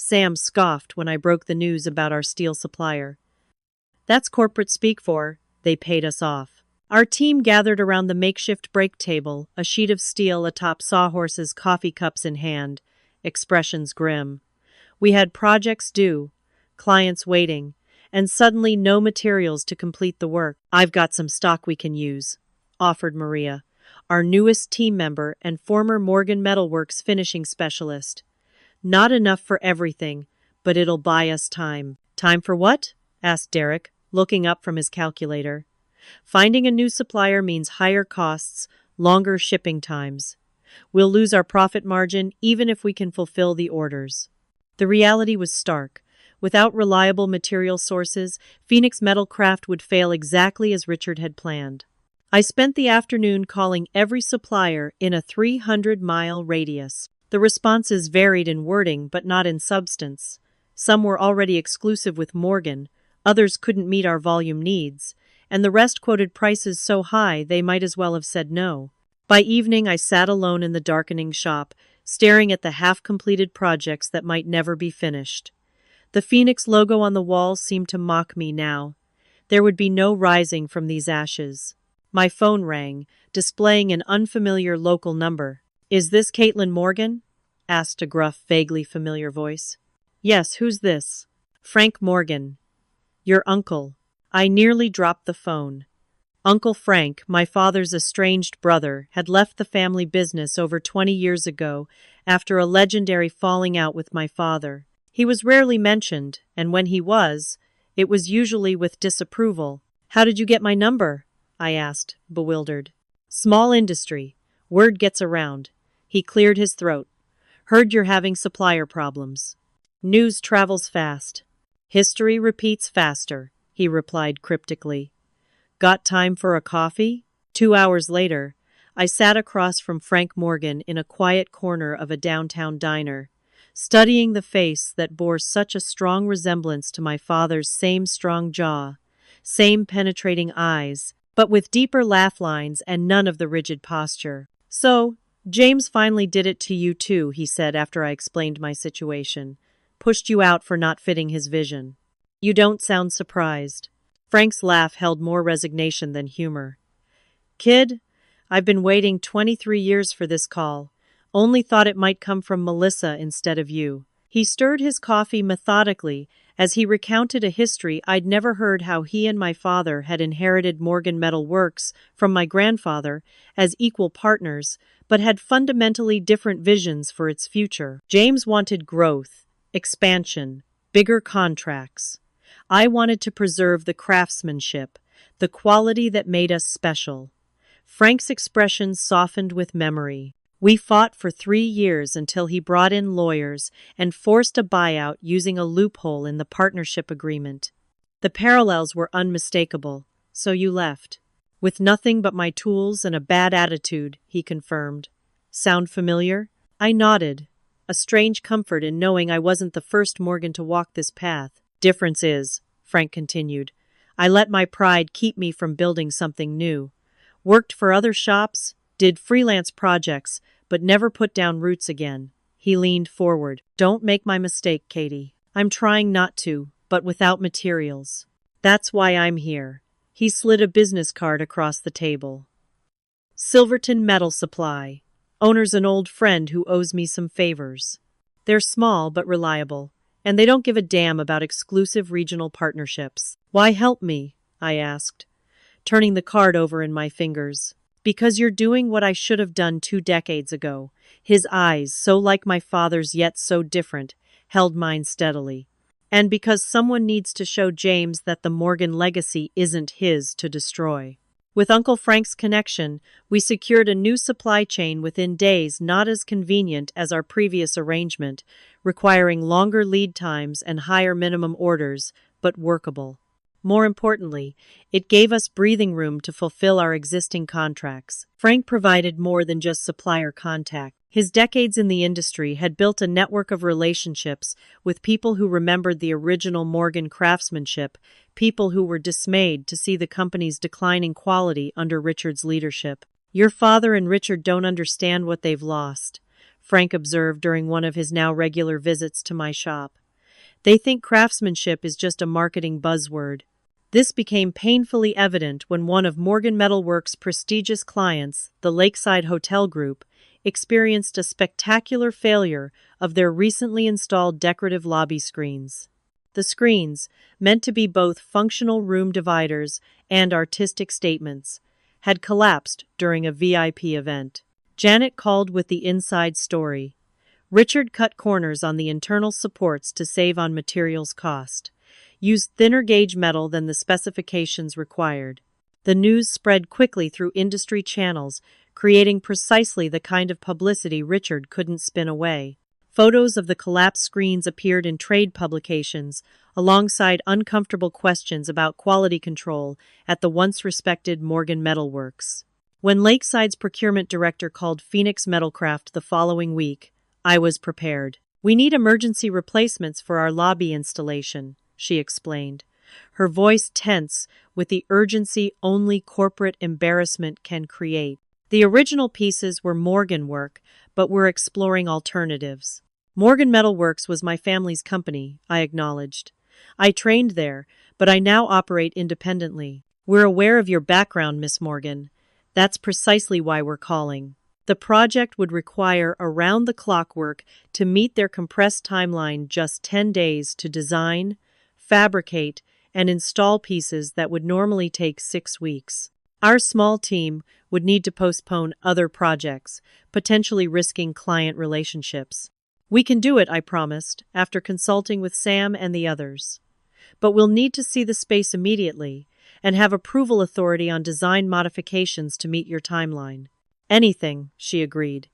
A: Sam scoffed when I broke the news about our steel supplier. "That's corporate speak for, they paid us off." Our team gathered around the makeshift break table, a sheet of steel atop sawhorses, coffee cups in hand, expressions grim. We had projects due, clients waiting, and suddenly no materials to complete the work. "I've got some stock we can use," offered Maria, our newest team member and former Morgan Metalworks finishing specialist. "Not enough for everything, but it'll buy us time." "Time for what?" asked Derek, looking up from his calculator. "Finding a new supplier means higher costs, longer shipping times. We'll lose our profit margin even if we can fulfill the orders." The reality was stark. Without reliable material sources, Phoenix Metalcraft would fail exactly as Richard had planned. I spent the afternoon calling every supplier in a 300-mile radius. The responses varied in wording but not in substance. Some were already exclusive with Morgan, others couldn't meet our volume needs, and the rest quoted prices so high they might as well have said no. By evening I sat alone in the darkening shop, staring at the half-completed projects that might never be finished. The Phoenix logo on the wall seemed to mock me now. There would be no rising from these ashes. My phone rang, displaying an unfamiliar local number. "Is this Caitlin Morgan?" asked a gruff, vaguely familiar voice. "Yes, who's this?" "Frank Morgan. Your uncle." I nearly dropped the phone. Uncle Frank, my father's estranged brother, had left the family business over 20 years ago after a legendary falling out with my father. He was rarely mentioned, and when he was, it was usually with disapproval. "How did you get my number?" I asked, bewildered. "Small industry. Word gets around." He cleared his throat. "Heard you're having supplier problems." "News travels fast. History repeats faster," he replied cryptically. "Got time for a coffee?" 2 hours later, I sat across from Frank Morgan in a quiet corner of a downtown diner, studying the face that bore such a strong resemblance to my father's same strong jaw, same penetrating eyes, but with deeper laugh lines and none of the rigid posture. "So, James finally did it to you too," he said after I explained my situation. "Pushed you out for not fitting his vision. You don't sound surprised." Frank's laugh held more resignation than humor. "Kid, I've been waiting 23 years for this call. Only thought it might come from Melissa instead of you." He stirred his coffee methodically as he recounted a history I'd never heard, how he and my father had inherited Morgan Metal Works from my grandfather as equal partners, but had fundamentally different visions for its future. James wanted growth, expansion, bigger contracts. I wanted to preserve the craftsmanship, the quality that made us special. Frank's expression softened with memory. We fought for 3 years until he brought in lawyers and forced a buyout using a loophole in the partnership agreement. The parallels were unmistakable, so you left. "With nothing but my tools and a bad attitude," he confirmed. "Sound familiar?" I nodded, a strange comfort in knowing I wasn't the first Morgan to walk this path. "Difference is," Frank continued, I let my pride keep me from building something new. Worked for other shops, did freelance projects, but never put down roots again. He leaned forward. Don't make my mistake, Katie. I'm trying not to, but without materials. That's why I'm here. He slid a business card across the table. Silverton Metal Supply. Owner's an old friend who owes me some favors. They're small but reliable, and they don't give a damn about exclusive regional partnerships. Why help me? I asked, turning the card over in my fingers. Because you're doing what I should have done 2 decades ago. His eyes, so like my father's yet so different, held mine steadily. And because someone needs to show James that the Morgan legacy isn't his to destroy. With Uncle Frank's connection, we secured a new supply chain within days not as convenient as our previous arrangement, requiring longer lead times and higher minimum orders, but workable. More importantly, it gave us breathing room to fulfill our existing contracts. Frank provided more than just supplier contact. His decades in the industry had built a network of relationships with people who remembered the original Morgan craftsmanship, people who were dismayed to see the company's declining quality under Richard's leadership. Your father and Richard don't understand what they've lost, Frank observed during one of his now regular visits to my shop. They think craftsmanship is just a marketing buzzword. This became painfully evident when one of Morgan Metalworks' prestigious clients, the Lakeside Hotel Group, experienced a spectacular failure of their recently installed decorative lobby screens. The screens, meant to be both functional room dividers and artistic statements, had collapsed during a VIP event. Janet called with the inside story. Richard cut corners on the internal supports to save on materials cost, used thinner gauge metal than the specifications required. The news spread quickly through industry channels, creating precisely the kind of publicity Richard couldn't spin away. Photos of the collapsed screens appeared in trade publications, alongside uncomfortable questions about quality control at the once-respected Morgan Metalworks. When Lakeside's procurement director called Phoenix Metalcraft the following week, I was prepared. We need emergency replacements for our lobby installation, she explained, her voice tense with the urgency only corporate embarrassment can create. The original pieces were Morgan work, but we're exploring alternatives. Morgan Metalworks was my family's company, I acknowledged. I trained there, but I now operate independently. We're aware of your background, Miss Morgan. That's precisely why we're calling. The project would require around-the-clock work to meet their compressed timeline, just 10 days to design, fabricate, and install pieces that would normally take 6 weeks. Our small team would need to postpone other projects, potentially risking client relationships. We can do it, I promised, after consulting with Sam and the others. But we'll need to see the space immediately and have approval authority on design modifications to meet your timeline. Anything, she agreed.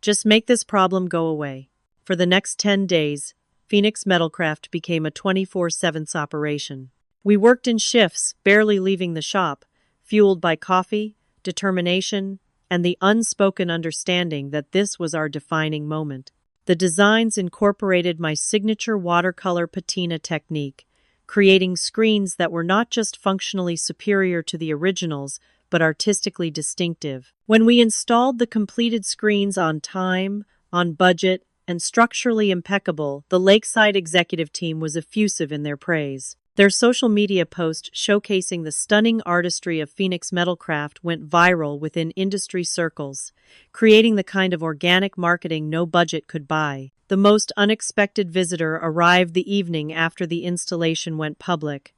A: Just make this problem go away. For the next 10 days, Phoenix Metalcraft became a 24/7 operation. We worked in shifts, barely leaving the shop, fueled by coffee, determination, and the unspoken understanding that this was our defining moment. The designs incorporated my signature watercolor patina technique, creating screens that were not just functionally superior to the originals, but artistically distinctive. When we installed the completed screens on time, on budget, and structurally impeccable, the Lakeside executive team was effusive in their praise. Their social media post showcasing the stunning artistry of Phoenix Metalcraft went viral within industry circles, creating the kind of organic marketing no budget could buy. The most unexpected visitor arrived the evening after the installation went public.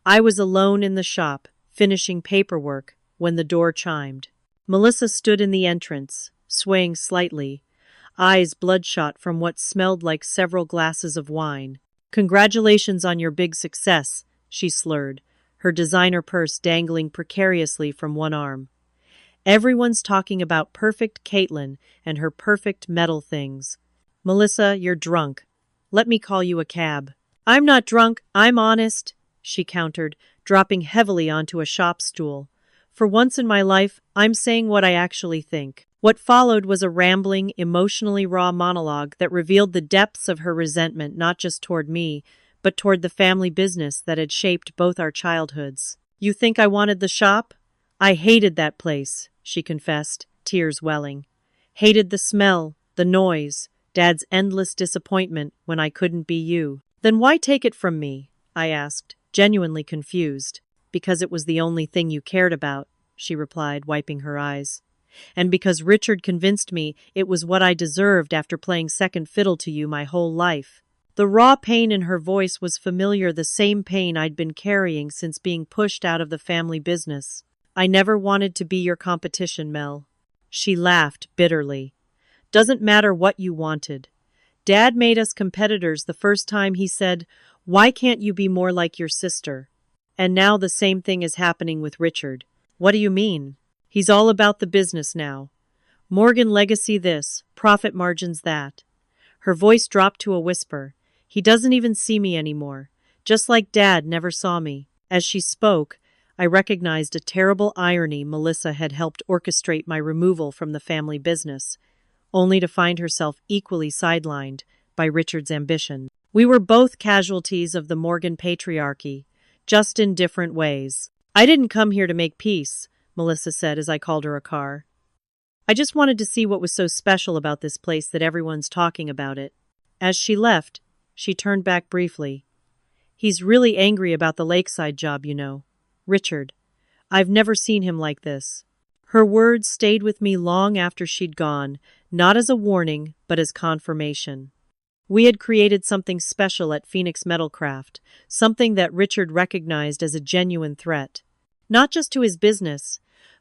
A: I was alone in the shop, finishing paperwork, when the door chimed. Melissa stood in the entrance, swaying slightly, eyes bloodshot from what smelled like several glasses of wine. "Congratulations on your big success," she slurred, her designer purse dangling precariously from one arm. "Everyone's talking about perfect Caitlin and her perfect metal things. Melissa, you're drunk. Let me call you a cab." "I'm not drunk, I'm honest," she countered, dropping heavily onto a shop stool. "For once in my life, I'm saying what I actually think." What followed was a rambling, emotionally raw monologue that revealed the depths of her resentment not just toward me, but toward the family business that had shaped both our childhoods. "You think I wanted the shop? I hated that place," she confessed, tears welling. "Hated the smell, the noise, Dad's endless disappointment when I couldn't be you." "Then why take it from me?" I asked, genuinely confused. "Because it was the only thing you cared about," she replied, wiping her eyes. "And because Richard convinced me it was what I deserved after playing second fiddle to you my whole life." The raw pain in her voice was familiar, the same pain I'd been carrying since being pushed out of the family business. "I never wanted to be your competition, Mel." She laughed bitterly. "Doesn't matter what you wanted. Dad made us competitors the first time he said, 'Why can't you be more like your sister?' And now the same thing is happening with Richard." "What do you mean?" "He's all about the business now. Morgan legacy this, profit margins that." Her voice dropped to a whisper. "He doesn't even see me anymore, just like Dad never saw me." As she spoke, I recognized a terrible irony. Melissa had helped orchestrate my removal from the family business, only to find herself equally sidelined by Richard's ambition. We were both casualties of the Morgan patriarchy, just in different ways. "I didn't come here to make peace," Melissa said as I called her a car. "I just wanted to see what was so special about this place that everyone's talking about it." As she left, she turned back briefly. "He's really angry about the lakeside job, you know. Richard. I've never seen him like this." Her words stayed with me long after she'd gone, not as a warning, but as confirmation. We had created something special at Phoenix Metalcraft, something that Richard recognized as a genuine threat. Not just to his business,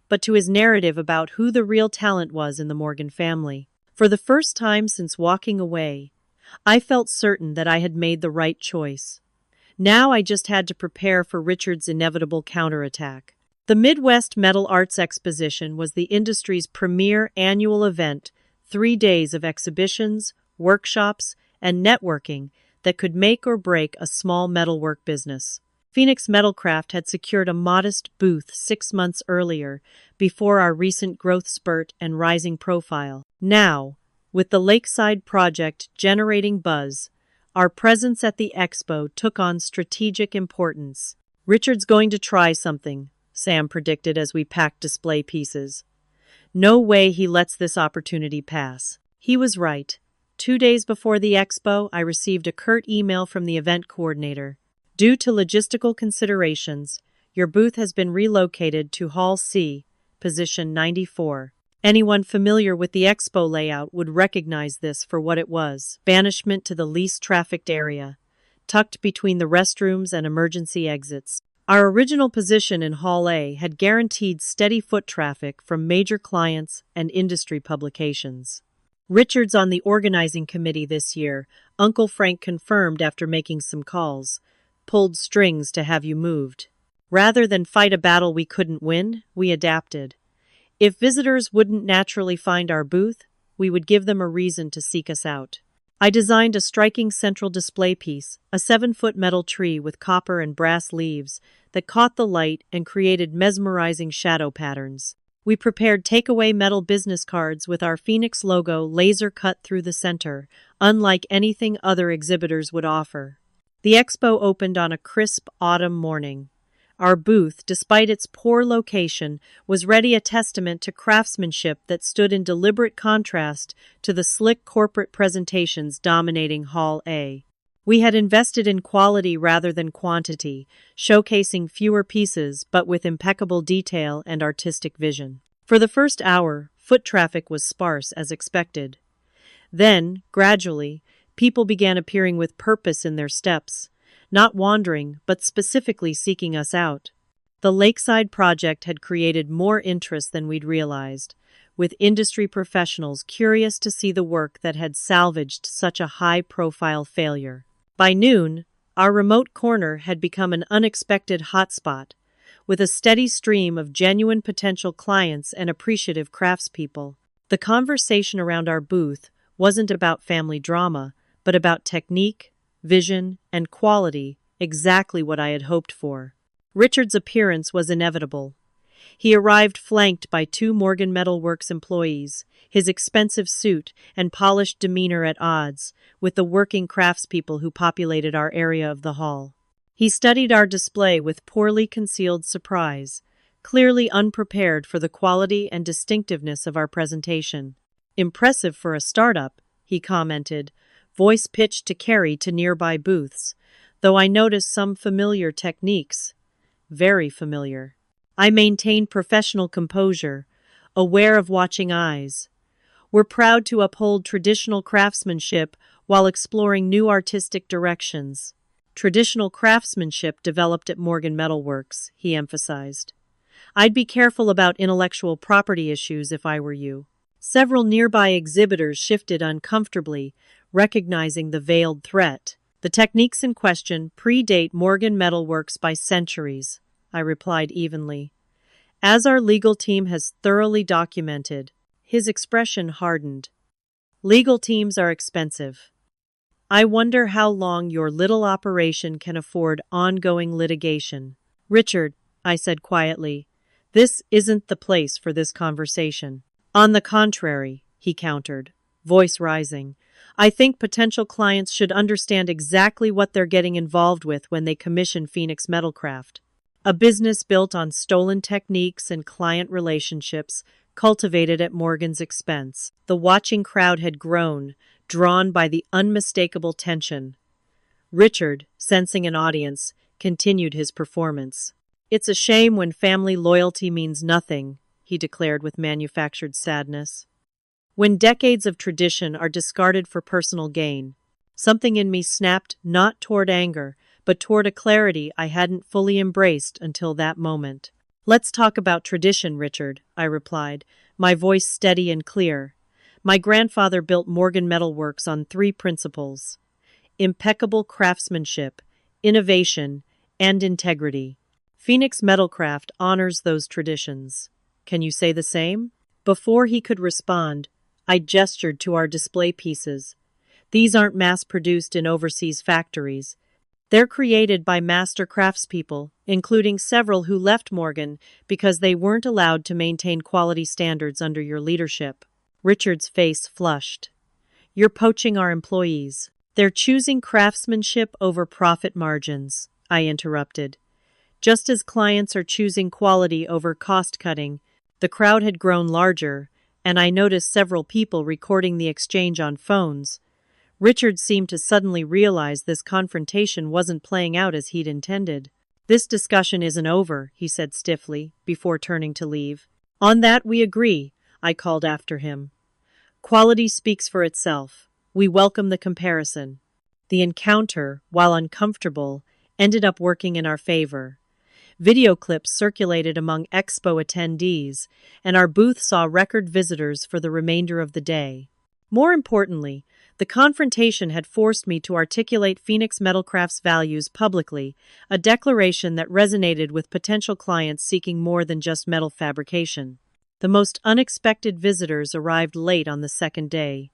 A: but to his narrative about who the real talent was in the Morgan family. For the first time since walking away, I felt certain that I had made the right choice. Now I just had to prepare for Richard's inevitable counterattack. The Midwest Metal Arts Exposition was the industry's premier annual event, 3 days of exhibitions, workshops, and networking that could make or break a small metalwork business. Phoenix Metalcraft had secured a modest booth 6 months earlier, before our recent growth spurt and rising profile. Now, with the Lakeside project generating buzz, our presence at the expo took on strategic importance. "Richard's going to try something," Sam predicted as we packed display pieces. "No way he lets this opportunity pass." He was right. 2 days before the expo, I received a curt email from the event coordinator. "Due to logistical considerations, your booth has been relocated to Hall C, position 94. Anyone familiar with the expo layout would recognize this for what it was: banishment to the least trafficked area, tucked between the restrooms and emergency exits." Our original position in Hall A had guaranteed steady foot traffic from major clients and industry publications. "Richard's on the organizing committee this year," Uncle Frank confirmed after making some calls. "Pulled strings to have you moved." Rather than fight a battle we couldn't win, we adapted. If visitors wouldn't naturally find our booth, we would give them a reason to seek us out. I designed a striking central display piece, a 7-foot metal tree with copper and brass leaves that caught the light and created mesmerizing shadow patterns. We prepared takeaway metal business cards with our Phoenix logo laser cut through the center, unlike anything other exhibitors would offer. The expo opened on a crisp autumn morning. Our booth, despite its poor location, was ready, a testament to craftsmanship that stood in deliberate contrast to the slick corporate presentations dominating Hall A. We had invested in quality rather than quantity, showcasing fewer pieces but with impeccable detail and artistic vision. For the first hour, foot traffic was sparse as expected. Then, gradually, people began appearing with purpose in their steps, not wandering, but specifically seeking us out. The Lakeside project had created more interest than we'd realized, with industry professionals curious to see the work that had salvaged such a high-profile failure. By noon, our remote corner had become an unexpected hotspot, with a steady stream of genuine potential clients and appreciative craftspeople. The conversation around our booth wasn't about family drama, but about technique, vision, and quality, exactly what I had hoped for. Richard's appearance was inevitable. He arrived flanked by two Morgan Metal Works employees, his expensive suit and polished demeanor at odds with the working craftspeople who populated our area of the hall. He studied our display with poorly concealed surprise, clearly unprepared for the quality and distinctiveness of our presentation. "Impressive for a startup," he commented, voice pitched to carry to nearby booths, though I noticed some familiar techniques. Very familiar. I maintained professional composure, aware of watching eyes. "We're proud to uphold traditional craftsmanship while exploring new artistic directions." Traditional craftsmanship developed at Morgan Metal Works, he emphasized. "I'd be careful about intellectual property issues if I were you." Several nearby exhibitors shifted uncomfortably, recognizing the veiled threat. "The techniques in question predate Morgan Metal Works by centuries," I replied evenly. "As our legal team has thoroughly documented." His expression hardened. "Legal teams are expensive. I wonder how long your little operation can afford ongoing litigation." "Richard," I said quietly, "this isn't the place for this conversation." "On the contrary," he countered, voice rising, "I think potential clients should understand exactly what they're getting involved with when they commission Phoenix Metalcraft. A business built on stolen techniques and client relationships, cultivated at Morgan's expense." The watching crowd had grown, drawn by the unmistakable tension. Richard, sensing an audience, continued his performance. "It's a shame when family loyalty means nothing," he declared with manufactured sadness. "When decades of tradition are discarded for personal gain." Something in me snapped, not toward anger, but toward a clarity I hadn't fully embraced until that moment. "Let's talk about tradition, Richard," I replied, my voice steady and clear. "My grandfather built Morgan Metal Works on three principles: impeccable craftsmanship, innovation, and integrity. Phoenix Metalcraft honors those traditions. Can you say the same?" Before he could respond, I gestured to our display pieces. "These aren't mass-produced in overseas factories. They're created by master craftspeople, including several who left Morgan because they weren't allowed to maintain quality standards under your leadership." Richard's face flushed. "You're poaching our employees." "They're choosing craftsmanship over profit margins," I interrupted. "Just as clients are choosing quality over cost-cutting." The crowd had grown larger, and I noticed several people recording the exchange on phones. Richard seemed to suddenly realize this confrontation wasn't playing out as he'd intended. "This discussion isn't over," he said stiffly, before turning to leave. "On that we agree," I called after him. "Quality speaks for itself. We welcome the comparison." The encounter, while uncomfortable, ended up working in our favor. Video clips circulated among expo attendees, and our booth saw record visitors for the remainder of the day. More importantly, the confrontation had forced me to articulate Phoenix Metalcraft's values publicly, a declaration that resonated with potential clients seeking more than just metal fabrication. The most unexpected visitors arrived late on the second day.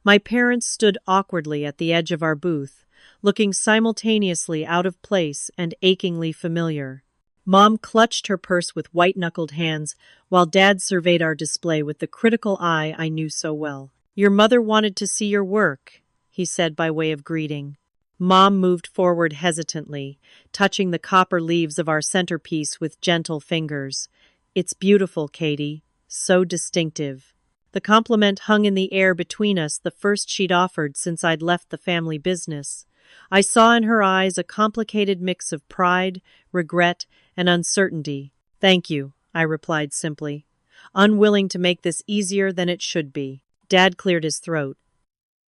A: My parents stood awkwardly at the edge of our booth, looking simultaneously out of place and achingly familiar. Mom clutched her purse with white-knuckled hands, while Dad surveyed our display with the critical eye I knew so well. "Your mother wanted to see your work," he said by way of greeting. Mom moved forward hesitantly, touching the copper leaves of our centerpiece with gentle fingers. "It's beautiful, Katie. So distinctive." The compliment hung in the air between us, the first she'd offered since I'd left the family business. I saw in her eyes a complicated mix of pride, regret, and uncertainty. "Thank you," I replied simply, unwilling to make this easier than it should be. Dad cleared his throat.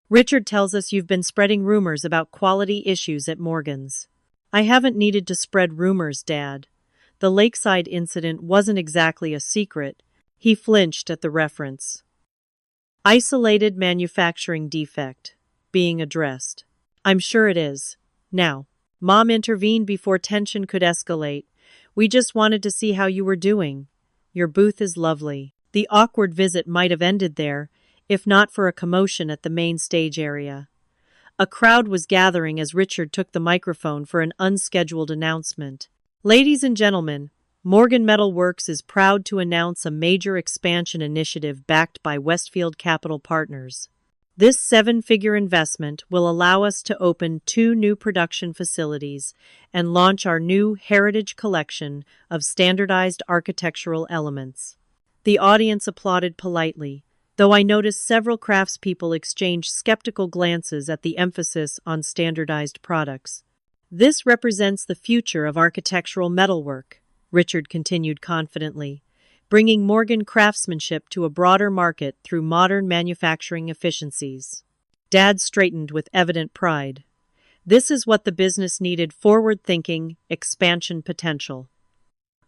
A: "Richard tells us you've been spreading rumors about quality issues at Morgan's." "I haven't needed to spread rumors, Dad. The Lakeside incident wasn't exactly a secret." He flinched at the reference. "Isolated manufacturing defect. Being addressed." "I'm sure it is. Now." Mom intervened before tension could escalate. "We just wanted to see how you were doing. Your booth is lovely." The awkward visit might have ended there, if not for a commotion at the main stage area. A crowd was gathering as Richard took the microphone for an unscheduled announcement. "Ladies and gentlemen, Morgan Metal Works is proud to announce a major expansion initiative backed by Westfield Capital Partners. This seven-figure investment will allow us to open 2 new production facilities and launch our new Heritage Collection of standardized architectural elements. The audience applauded politely, though I noticed several craftspeople exchange skeptical glances at the emphasis on standardized products. This represents the future of architectural metalwork, Richard continued confidently, bringing Morgan craftsmanship to a broader market through modern manufacturing efficiencies. Dad straightened with evident pride. This is what the business needed: forward-thinking, expansion potential.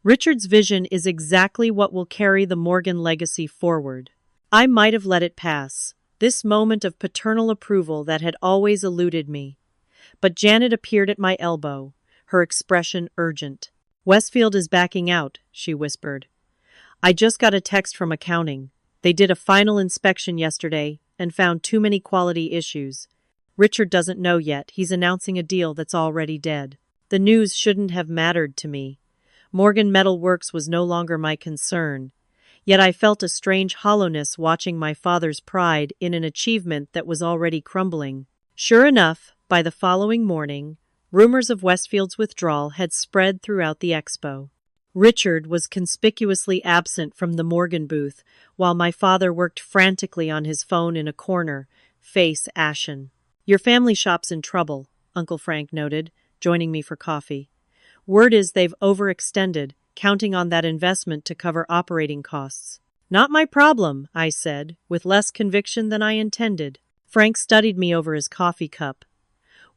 A: Richard's vision is exactly what will carry the Morgan legacy forward. I might have let it pass, this moment of paternal approval that had always eluded me. But Janet appeared at my elbow, her expression urgent. "Westfield is backing out," she whispered. "I just got a text from accounting. They did a final inspection yesterday and found too many quality issues. Richard doesn't know yet. He's announcing a deal that's already dead." The news shouldn't have mattered to me. Morgan Metal Works was no longer my concern. Yet I felt a strange hollowness watching my father's pride in an achievement that was already crumbling. Sure enough, by the following morning, rumors of Westfield's withdrawal had spread throughout the expo. Richard was conspicuously absent from the Morgan booth, while my father worked frantically on his phone in a corner, face ashen. "Your family shop's in trouble," Uncle Frank noted, joining me for coffee. "Word is they've overextended, counting on that investment to cover operating costs." "Not my problem," I said, with less conviction than I intended. Frank studied me over his coffee cup.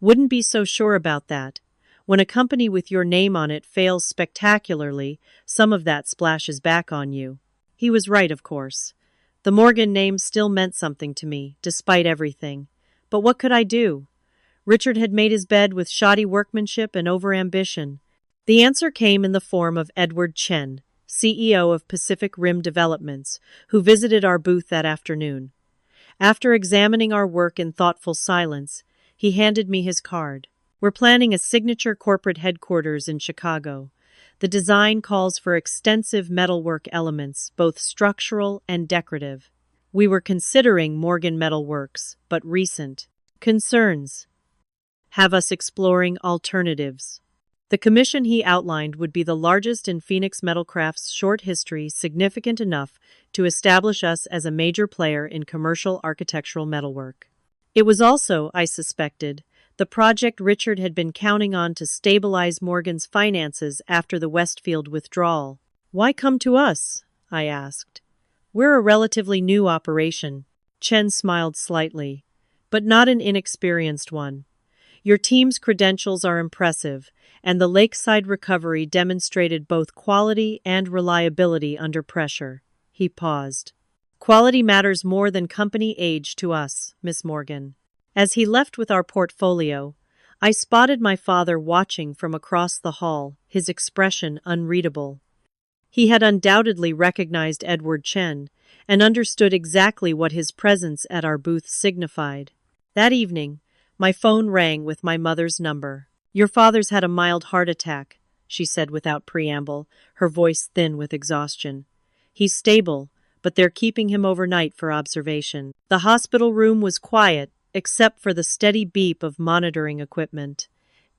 A: "Wouldn't be so sure about that. When a company with your name on it fails spectacularly, some of that splashes back on you." He was right, of course. The Morgan name still meant something to me, despite everything. But what could I do? Richard had made his bed with shoddy workmanship and overambition. The answer came in the form of Edward Chen, CEO of Pacific Rim Developments, who visited our booth that afternoon. After examining our work in thoughtful silence, he handed me his card. "We're planning a signature corporate headquarters in Chicago. The design calls for extensive metalwork elements, both structural and decorative. We were considering Morgan Metal Works, but recent concerns have us exploring alternatives." The commission he outlined would be the largest in Phoenix Metalcraft's short history, significant enough to establish us as a major player in commercial architectural metalwork. It was also, I suspected, the project Richard had been counting on to stabilize Morgan's finances after the Westfield withdrawal. "Why come to us?" I asked. "We're a relatively new operation." Chen smiled slightly, but not an inexperienced one. "Your team's credentials are impressive, and the lakeside recovery demonstrated both quality and reliability under pressure." He paused. "Quality matters more than company age to us, Miss Morgan." As he left with our portfolio, I spotted my father watching from across the hall, his expression unreadable. He had undoubtedly recognized Edward Chen and understood exactly what his presence at our booth signified. That evening, my phone rang with my mother's number. "Your father's had a mild heart attack," she said without preamble, her voice thin with exhaustion. "He's stable, but they're keeping him overnight for observation." The hospital room was quiet, except for the steady beep of monitoring equipment.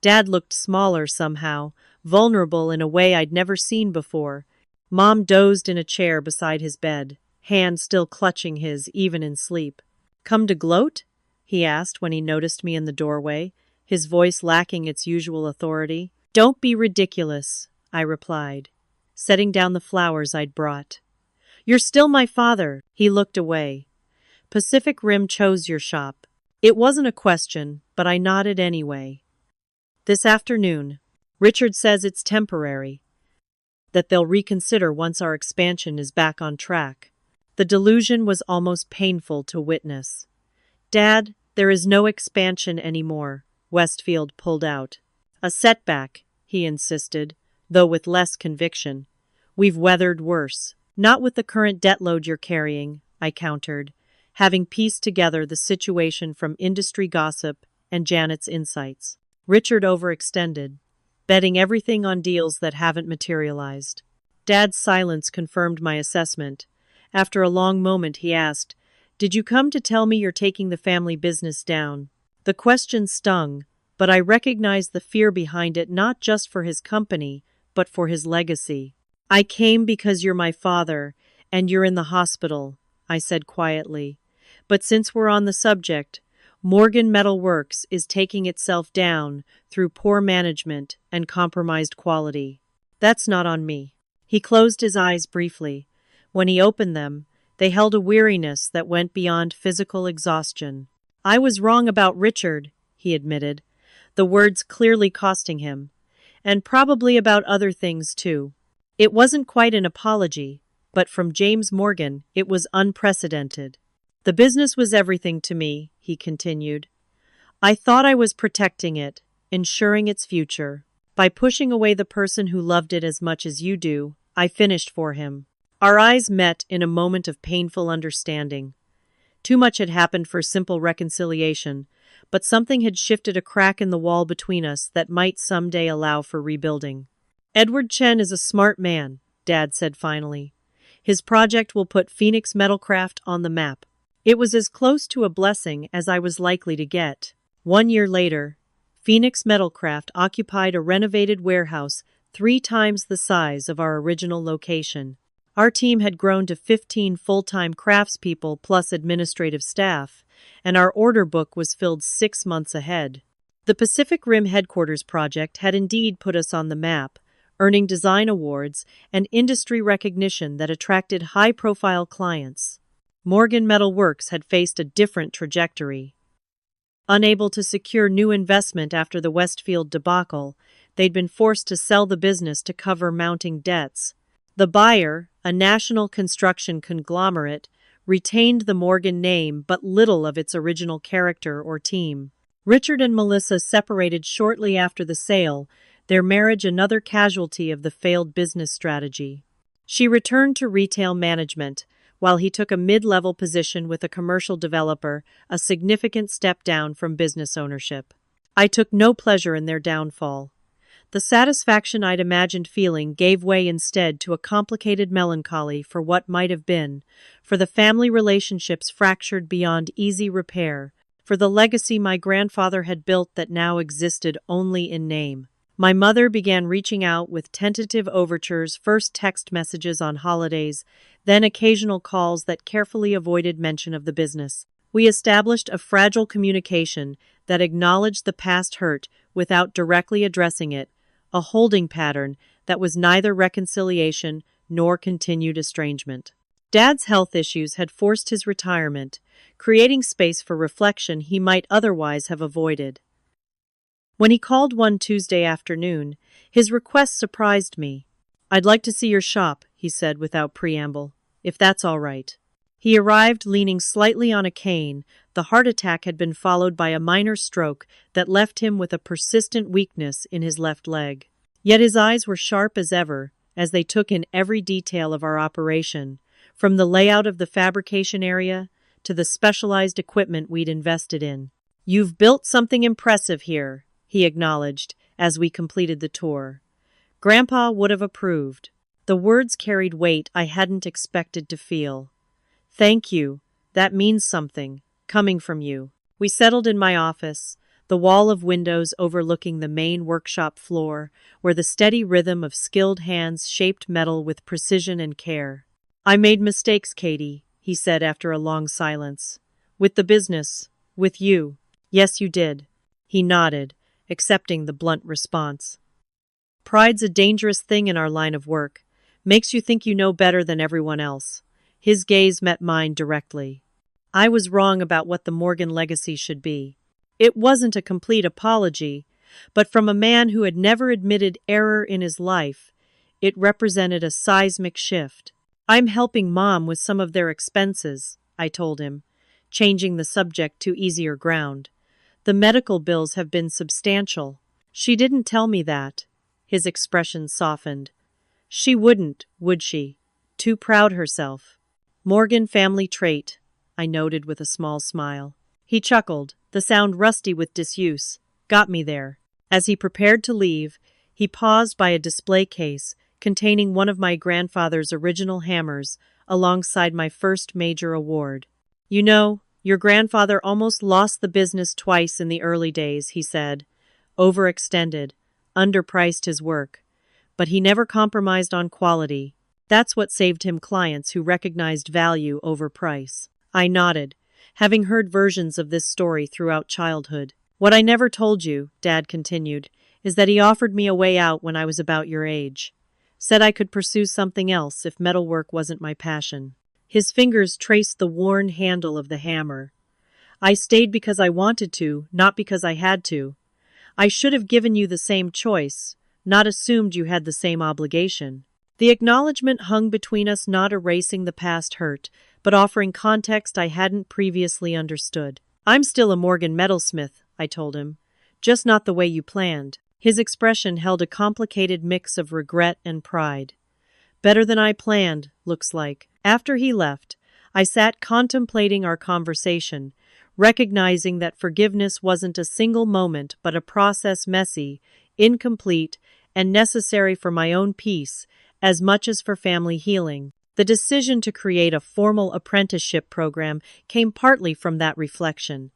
A: Dad looked smaller somehow, vulnerable in a way I'd never seen before. Mom dozed in a chair beside his bed, hand still clutching his, even in sleep. "Come to gloat?" he asked when he noticed me in the doorway, his voice lacking its usual authority. "Don't be ridiculous," I replied, setting down the flowers I'd brought. "You're still my father." He looked away. "Pacific Rim chose your shop." It wasn't a question, but I nodded anyway. "This afternoon. Richard says it's temporary, that they'll reconsider once our expansion is back on track." The delusion was almost painful to witness. "Dad, there is no expansion anymore," Westfield pulled out. "A setback," he insisted, though with less conviction. "We've weathered worse." "Not with the current debt load you're carrying," I countered, having pieced together the situation from industry gossip and Janet's insights. "Richard overextended, betting everything on deals that haven't materialized." Dad's silence confirmed my assessment. After a long moment, he asked, "Did you come to tell me you're taking the family business down?" The question stung, but I recognized the fear behind it, not just for his company, but for his legacy. "I came because you're my father, and you're in the hospital," I said quietly. "But since we're on the subject, Morgan Metal Works is taking itself down through poor management and compromised quality. That's not on me." He closed his eyes briefly. When he opened them, they held a weariness that went beyond physical exhaustion. "I was wrong about Richard," he admitted, the words clearly costing him. "And probably about other things, too." It wasn't quite an apology, but from James Morgan, it was unprecedented. "The business was everything to me," he continued. "I thought I was protecting it, ensuring its future. By pushing away the person who loved it as much as you do, I finished for him." Our eyes met in a moment of painful understanding. Too much had happened for simple reconciliation, but something had shifted a crack in the wall between us that might someday allow for rebuilding. "Edward Chen is a smart man," Dad said finally. "His project will put Phoenix Metalcraft on the map." It was as close to a blessing as I was likely to get. 1 year later, Phoenix Metalcraft occupied a renovated warehouse 3 times the size of our original location. Our team had grown to 15 full-time craftspeople plus administrative staff, and our order book was filled 6 months ahead. The Pacific Rim headquarters project had indeed put us on the map, earning design awards and industry recognition that attracted high-profile clients. Morgan Metal Works had faced a different trajectory. Unable to secure new investment after the Westfield debacle, they'd been forced to sell the business to cover mounting debts. The buyer, a national construction conglomerate, retained the Morgan name but little of its original character or team. Richard and Melissa separated shortly after the sale, their marriage another casualty of the failed business strategy. She returned to retail management, while he took a mid-level position with a commercial developer, a significant step down from business ownership. I took no pleasure in their downfall. The satisfaction I'd imagined feeling gave way instead to a complicated melancholy for what might have been, for the family relationships fractured beyond easy repair, for the legacy my grandfather had built that now existed only in name. My mother began reaching out with tentative overtures, first text messages on holidays, then occasional calls that carefully avoided mention of the business. We established a fragile communication that acknowledged the past hurt without directly addressing it, a holding pattern that was neither reconciliation nor continued estrangement. Dad's health issues had forced his retirement, creating space for reflection he might otherwise have avoided. When he called one Tuesday afternoon, his request surprised me. "I'd like to see your shop," he said without preamble, "if that's all right." He arrived leaning slightly on a cane. The heart attack had been followed by a minor stroke that left him with a persistent weakness in his left leg. Yet his eyes were sharp as ever, as they took in every detail of our operation, from the layout of the fabrication area to the specialized equipment we'd invested in. "You've built something impressive here," he acknowledged as we completed the tour. "Grandpa would have approved." The words carried weight I hadn't expected to feel. "Thank you. That means something, coming from you." We settled in my office, the wall of windows overlooking the main workshop floor, where the steady rhythm of skilled hands shaped metal with precision and care. "I made mistakes, Katie," he said after a long silence. "With the business. With you." "Yes, you did." He nodded, accepting the blunt response. "Pride's a dangerous thing in our line of work. Makes you think you know better than everyone else." His gaze met mine directly. "I was wrong about what the Morgan legacy should be." It wasn't a complete apology, but from a man who had never admitted error in his life, it represented a seismic shift. "I'm helping Mom with some of their expenses," I told him, changing the subject to easier ground. "The medical bills have been substantial." "She didn't tell me that." His expression softened. "She wouldn't, would she? Too proud herself." "Morgan family trait," I noted with a small smile. He chuckled, the sound rusty with disuse. "Got me there." As he prepared to leave, he paused by a display case, containing one of my grandfather's original hammers alongside my first major award. "You know, your grandfather almost lost the business twice in the early days," he said. "Overextended, underpriced his work. But he never compromised on quality. That's what saved him clients who recognized value over price." I nodded, having heard versions of this story throughout childhood. "What I never told you," Dad continued, "is that he offered me a way out when I was about your age. Said I could pursue something else if metalwork wasn't my passion." His fingers traced the worn handle of the hammer. "I stayed because I wanted to, not because I had to. I should have given you the same choice, not assumed you had the same obligation." The acknowledgement hung between us, not erasing the past hurt, but offering context I hadn't previously understood. "I'm still a Morgan metalsmith," I told him, "just not the way you planned." His expression held a complicated mix of regret and pride. "Better than I planned, looks like." After he left, I sat contemplating our conversation, recognizing that forgiveness wasn't a single moment but a process messy, incomplete, and necessary for my own peace as much as for family healing. The decision to create a formal apprenticeship program came partly from that reflection.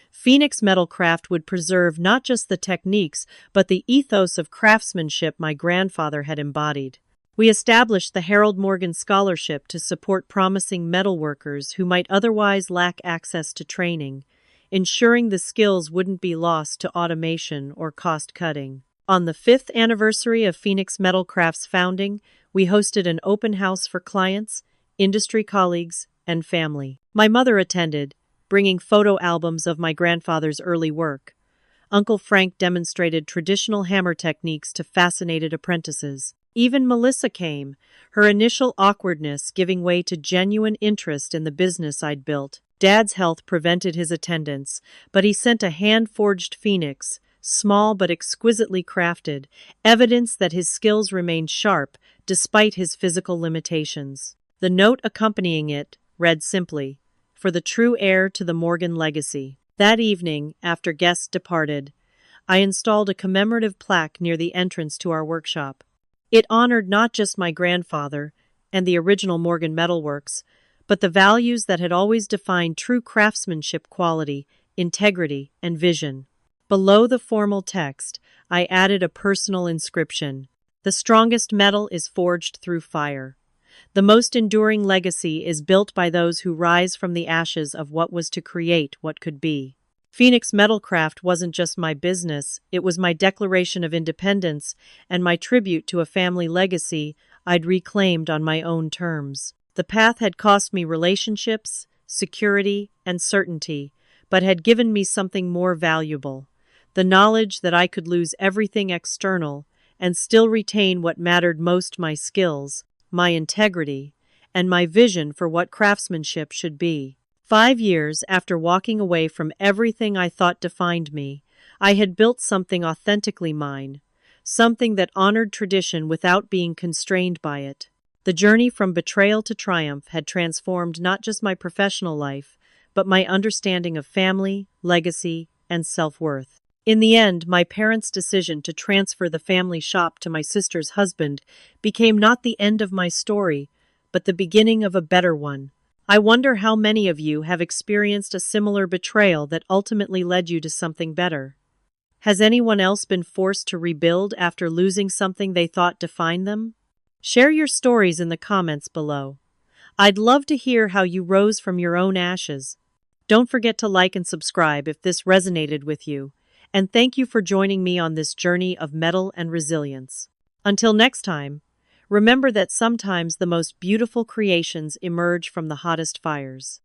A: Phoenix Metalcraft would preserve not just the techniques, but the ethos of craftsmanship my grandfather had embodied. We established the Harold Morgan Scholarship to support promising metalworkers who might otherwise lack access to training, ensuring the skills wouldn't be lost to automation or cost-cutting. On the 5th anniversary of Phoenix Metalcraft's founding, we hosted an open house for clients, industry colleagues, and family. My mother attended, bringing photo albums of my grandfather's early work. Uncle Frank demonstrated traditional hammer techniques to fascinated apprentices. Even Melissa came, her initial awkwardness giving way to genuine interest in the business I'd built. Dad's health prevented his attendance, but he sent a hand-forged phoenix, small but exquisitely crafted, evidence that his skills remained sharp despite his physical limitations. The note accompanying it read simply, "For the true heir to the Morgan legacy." That evening, after guests departed, I installed a commemorative plaque near the entrance to our workshop. It honored not just my grandfather and the original Morgan Metalworks, but the values that had always defined true craftsmanship: quality, integrity, and vision. Below the formal text, I added a personal inscription: "The strongest metal is forged through fire. The most enduring legacy is built by those who rise from the ashes of what was to create what could be." Phoenix Metalcraft wasn't just my business, it was my declaration of independence and my tribute to a family legacy I'd reclaimed on my own terms. The path had cost me relationships, security, and certainty, but had given me something more valuable: the knowledge that I could lose everything external and still retain what mattered most: my skills, my integrity, and my vision for what craftsmanship should be. 5 years after walking away from everything I thought defined me, I had built something authentically mine, something that honored tradition without being constrained by it. The journey from betrayal to triumph had transformed not just my professional life, but my understanding of family, legacy, and self-worth. In the end, my parents' decision to transfer the family shop to my sister's husband became not the end of my story, but the beginning of a better one. I wonder how many of you have experienced a similar betrayal that ultimately led you to something better. Has anyone else been forced to rebuild after losing something they thought defined them? Share your stories in the comments below. I'd love to hear how you rose from your own ashes. Don't forget to like and subscribe if this resonated with you. And thank you for joining me on this journey of metal and resilience. Until next time, remember that sometimes the most beautiful creations emerge from the hottest fires.